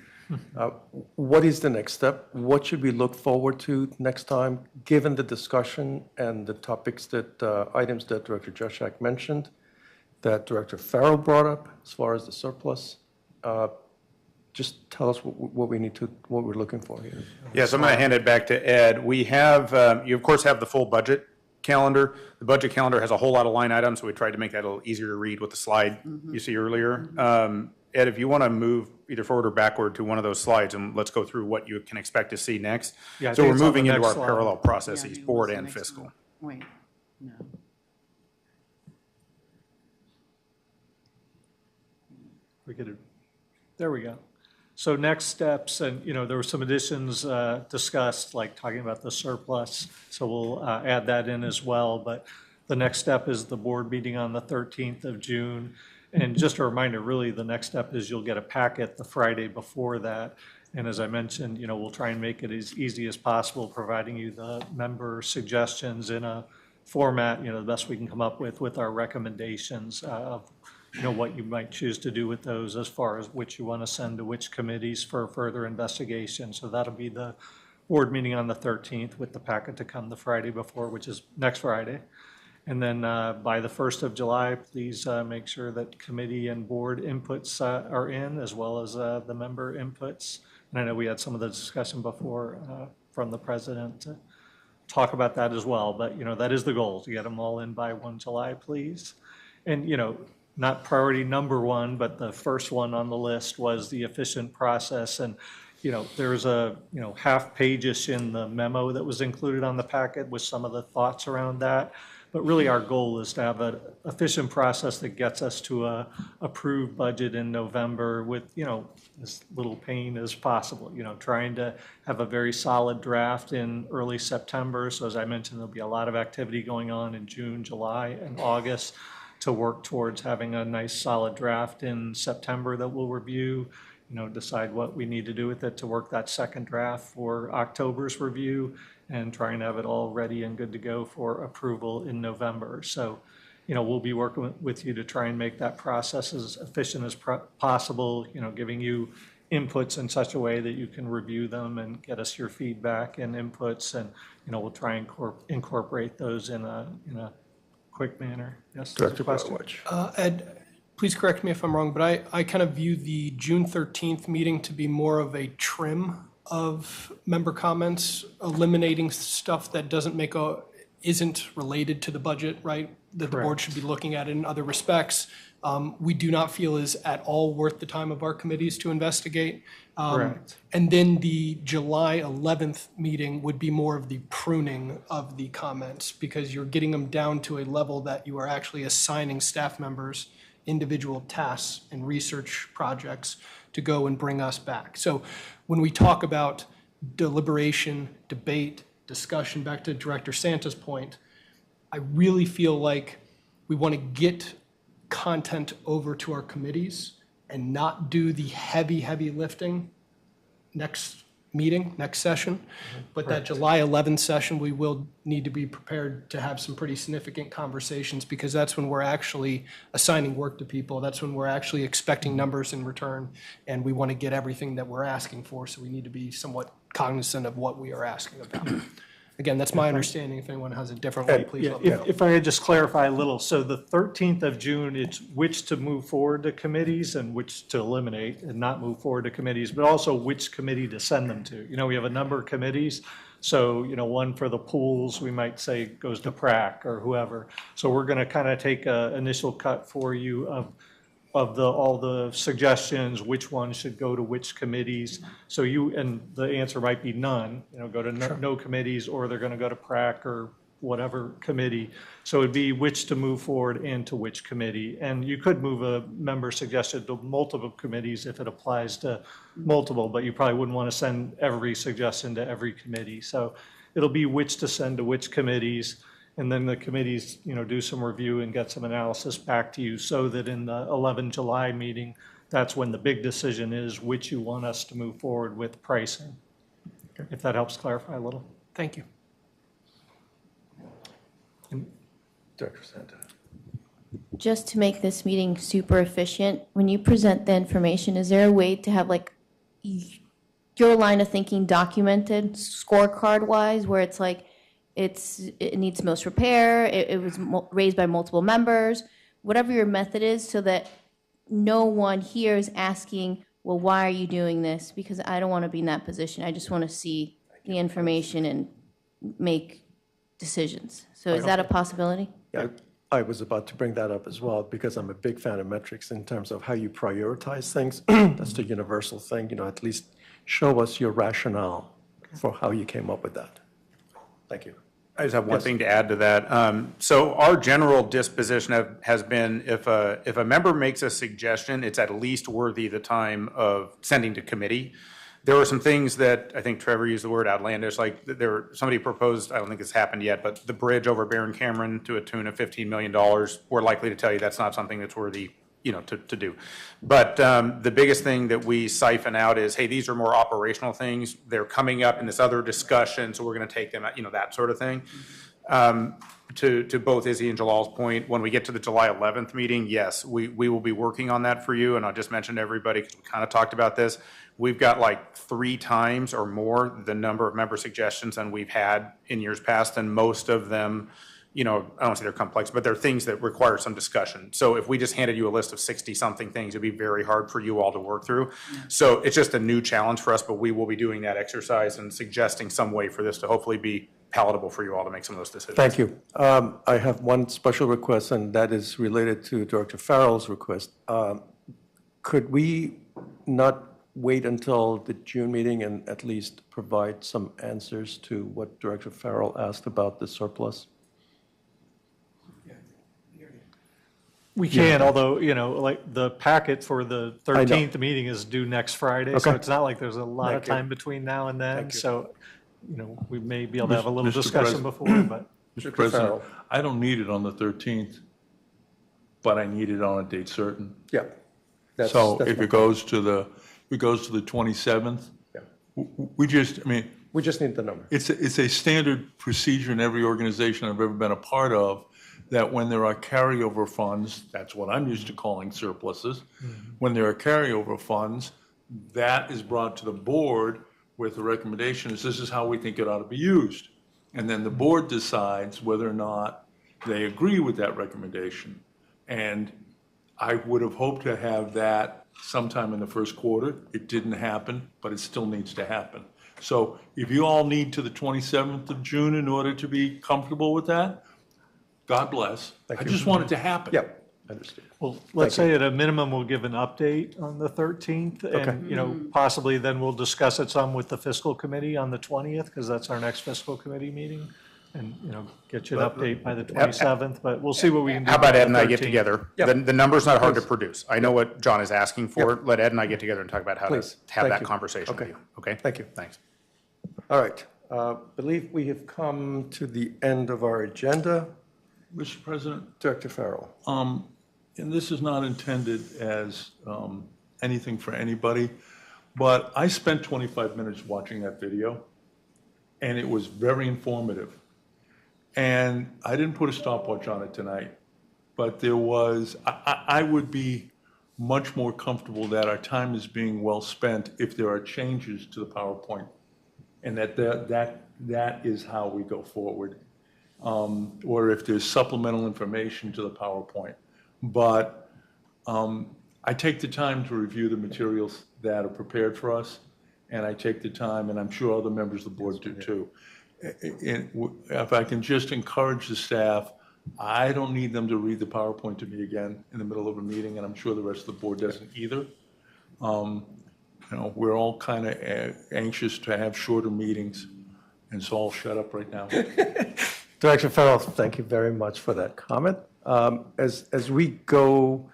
What is the next step? What should we look forward to next time, given the discussion and the topics that, items that Director Juszczyk mentioned, that Director Farrell brought up as far as the surplus? Just tell us what we're looking for here. Yes, I'm going to hand it back to Ed. We have, you of course have the full budget calendar. The budget calendar has a whole lot of line items, so we tried to make that a little easier to read with the slide you see earlier. Ed, if you want to move either forward or backward to one of those slides, and let's go through what you can expect to see next. Yeah, I so think we're it's on moving the into our next slide. parallel processes, Yeah, board what's the and next fiscal. one? Wait, no. we could, there we go. So next steps, and, you know, there were some additions discussed, like talking about the surplus, so we'll add that in as well. But the next step is the board meeting on the 13th of June. And just a reminder, really, the next step is you'll get a packet the Friday before that. And as I mentioned, you know, we'll try and make it as easy as possible, providing you the member suggestions in a format, you know, the best we can come up with our recommendations of, you know, what you might choose to do with those as far as which you want to send to which committees for further investigation. So that'll be the board meeting on the 13th with the packet to come the Friday before, which is next Friday. And then by the 1st of July, please make sure that committee and board inputs are in, as well as the member inputs. And I know we had some of the discussion before from the president to talk about that as well. But, you know, that is the goal, to get them all in by 1 July, please. And, you know, not priority number one, but the first one on the list was the efficient process. And, you know, there's a, you know, half page-ish in the memo that was included on the packet with some of the thoughts around that. But really our goal is to have an efficient process that gets us to a approved budget in November with, you know, as little pain as possible, you know, trying to have a very solid draft in early September. So as I mentioned, there'll be a lot of activity going on in June, July, and August to work towards having a nice solid draft in September that we'll review, you know, decide what we need to do with it to work that second draft for October's review, and trying to have it all ready and good to go for approval in November. So, you know, we'll be working with you to try and make that process as efficient as possible, you know, giving you inputs in such a way that you can review them and get us your feedback and inputs. And, you know, we'll try and incorporate those in a quick manner. Yes, Director question? Ed, please correct me if I'm wrong, but I kind of view the June 13th meeting to be more of a trim of member comments, eliminating stuff that isn't related to the budget, right? That the board should be looking at in other respects. We do not feel is at all worth the time of our committees to investigate. Correct. And then the July 11th meeting would be more of the pruning of the comments, because you're getting them down to a level that you are actually assigning staff members individual tasks and research projects to go and bring us back. So when we talk about deliberation, debate, discussion, back to Director Santa's point, I really feel like we want to get content over to our committees and not do the heavy lifting next meeting, next session. But that July 11th session, we will need to be prepared to have some pretty significant conversations, because that's when we're actually assigning work to people. That's when we're actually expecting numbers in return, and we want to get everything that we're asking for. So we need to be somewhat cognizant of what we are asking about. Again, that's my understanding. If anyone has a different way, please let me know. If I could just clarify a little, so the 13th of June, it's which to move forward to committees and which to eliminate and not move forward to committees, but also which committee to send them to. You know, we have a number of committees, so, you know, one for the pools, we might say goes to PrAC or whoever. So we're going to kind of take an initial cut for you of all the suggestions, which ones should go to which committees. So you, and the answer might be none, you know, go to no committees, or they're going to go to PrAC or whatever committee. So it'd be which to move forward and to which committee. And you could move a member suggestion to multiple committees if it applies to multiple, but you probably wouldn't want to send every suggestion to every committee. So it'll be which to send to which committees. And then the committees, you know, do some review and get some analysis back to you, so that in the 11 July meeting, that's when the big decision is which you want us to move forward with pricing. Okay. If that helps clarify a little. Thank you. Director Santa. Just to make this meeting super efficient, when you present the information, is there a way to have like your line of thinking documented scorecard wise, where it's like, it needs most repair, it was raised by multiple members, whatever your method is, so that no one here is asking, well, why are you doing this? Because I don't want to be in that position. I just want to see the information and make decisions. So is that a possibility? Yeah, I was about to bring that up as well, because I'm a big fan of metrics in terms of how you prioritize things. That's the universal thing, you know, at least show us your rationale for how you came up with that. Thank you. I just have one thing to add to that. So our general disposition has been if a member makes a suggestion, it's at least worthy the time of sending to committee. There were some things that I think Trevor used the word outlandish, like somebody proposed, I don't think this happened yet, but the bridge over Barron Cameron to a tune of $15 million. We're likely to tell you that's not something that's worthy, to do. But the biggest thing that we siphon out is, hey, these are more operational things. They're coming up in this other discussion, so we're going to take them, that sort of thing. To both Izzy and Jalal's point, when we get to the July 11th meeting, yes, we will be working on that for you. And I'll just mention to everybody, because we kind of talked about this, we've got like 3 times or more the number of member suggestions than we've had in years past, and most of them, I don't want to say they're complex, but they're things that require some discussion. So if we just handed you a list of 60-something things, it'd be very hard for you all to work through. So it's just a new challenge for us, but we will be doing that exercise and suggesting some way for this to hopefully be palatable for you all to make some of those decisions. Thank you. I have one special request, and that is related to Director Farrell's request. Could we not wait until the June meeting and at least provide some answers to what Director Farrell asked about the surplus? We can, although, like the packet for the 13th meeting is due next Friday. So Okay. it's not like there's a lot of Thank you. time between now and then. Thank you. So, we may be able to have a little Mr. discussion President. before, but. Mr. President, I don't need it on the 13th, but I need it on a date certain. Yeah. So if it goes to the 27th, we just need the number. It's a standard procedure in every organization I've ever been a part of, that when there are carryover funds, that's what I'm used to calling surpluses. When there are carryover funds, that is brought to the board with the recommendation is this is how we think it ought to be used. And then the board decides whether or not they agree with that recommendation. And I would have hoped to have that sometime in the first quarter. It didn't happen, but it still needs to happen. So if you all need to the 27th of June in order to be comfortable with that, God bless. I just want it to happen. Yep, understood. Well, let's say at a minimum, we'll give an update on the 13th. And, possibly then we'll discuss it some with the fiscal committee on the 20th, because that's our next fiscal committee meeting. And, get you an update by the 27th, but we'll see what we can do. How about by Ed the and I get 13th. together? Yep. The number's not hard to Please. produce. I know what John is asking for. Let Ed and I get together and talk about how to Please. have Thank that you. conversation with Okay. you. Okay? Thank you. Thanks. All right. Believe we have come to the end of our agenda. Mr. President? Director Farrell. And this is not intended as anything for anybody, but I spent 25 minutes watching that video, and it was very informative. And I didn't put a stopwatch on it tonight, but there was, I would be much more comfortable that our time is being well spent if there are changes to the PowerPoint, and that is how we go forward. Or if there's supplemental information to the PowerPoint. But I take the time to review the materials that are prepared for us, and I take the time, and I'm sure other members of the board do too. If I can just encourage the staff, I don't need them to read the PowerPoint to me again in the middle of a meeting, and I'm sure the rest of the board doesn't either. We're all kind of anxious to have shorter meetings, and so I'll shut up right now. Director Farrell, thank you very much for that comment. As we go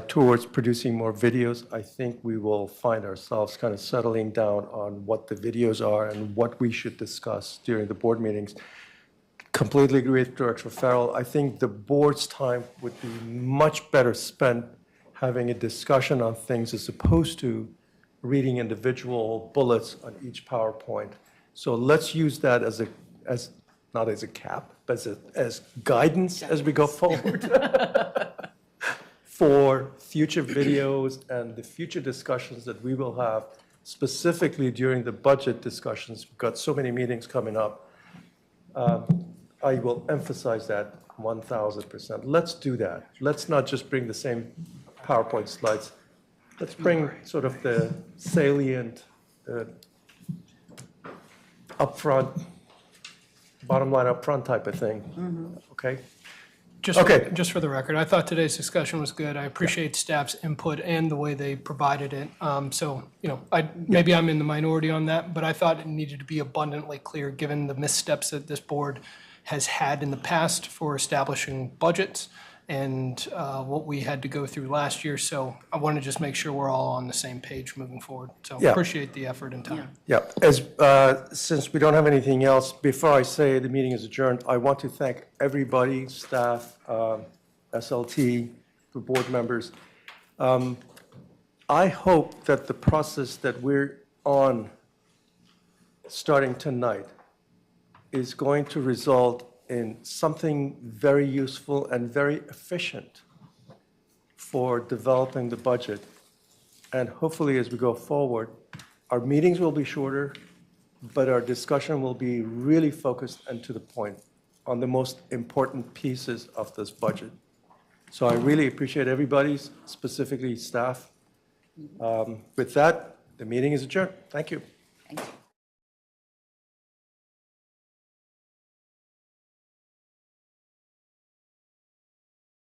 towards producing more videos, I think we will find ourselves kind of settling down on what the videos are and what we should discuss during the board meetings. Completely agree with Director Farrell. I think the board's time would be much better spent having a discussion on things as opposed to reading individual bullets on each PowerPoint. So let's use that as not as a cap, but as guidance as we go forward for future videos and the future discussions that we will have specifically during the budget discussions. We've got so many meetings coming up. I will emphasize that 1,000%. Let's do that. Let's not just bring the same PowerPoint slides. Let's bring sort of the salient, upfront, bottom line upfront type of thing. Okay? Just for the record, I thought today's discussion was good. I appreciate staff's input and the way they provided it. Maybe I'm in the minority on that, but I thought it needed to be abundantly clear, given the missteps that this board has had in the past for establishing budgets and what we had to go through last year. So I want to just make sure we're all on the same page moving forward. So Yeah. appreciate the effort and time. Yeah, since we don't have anything else, before I say the meeting is adjourned, I want to thank everybody, staff, SLT, the board members. I hope that the process that we're on starting tonight is going to result in something very useful and very efficient for developing the budget. And hopefully, as we go forward, our meetings will be shorter, but our discussion will be really focused and to the point on the most important pieces of this budget. So I really appreciate everybody's, specifically staff. With that, the meeting is adjourned. Thank you. Thank you.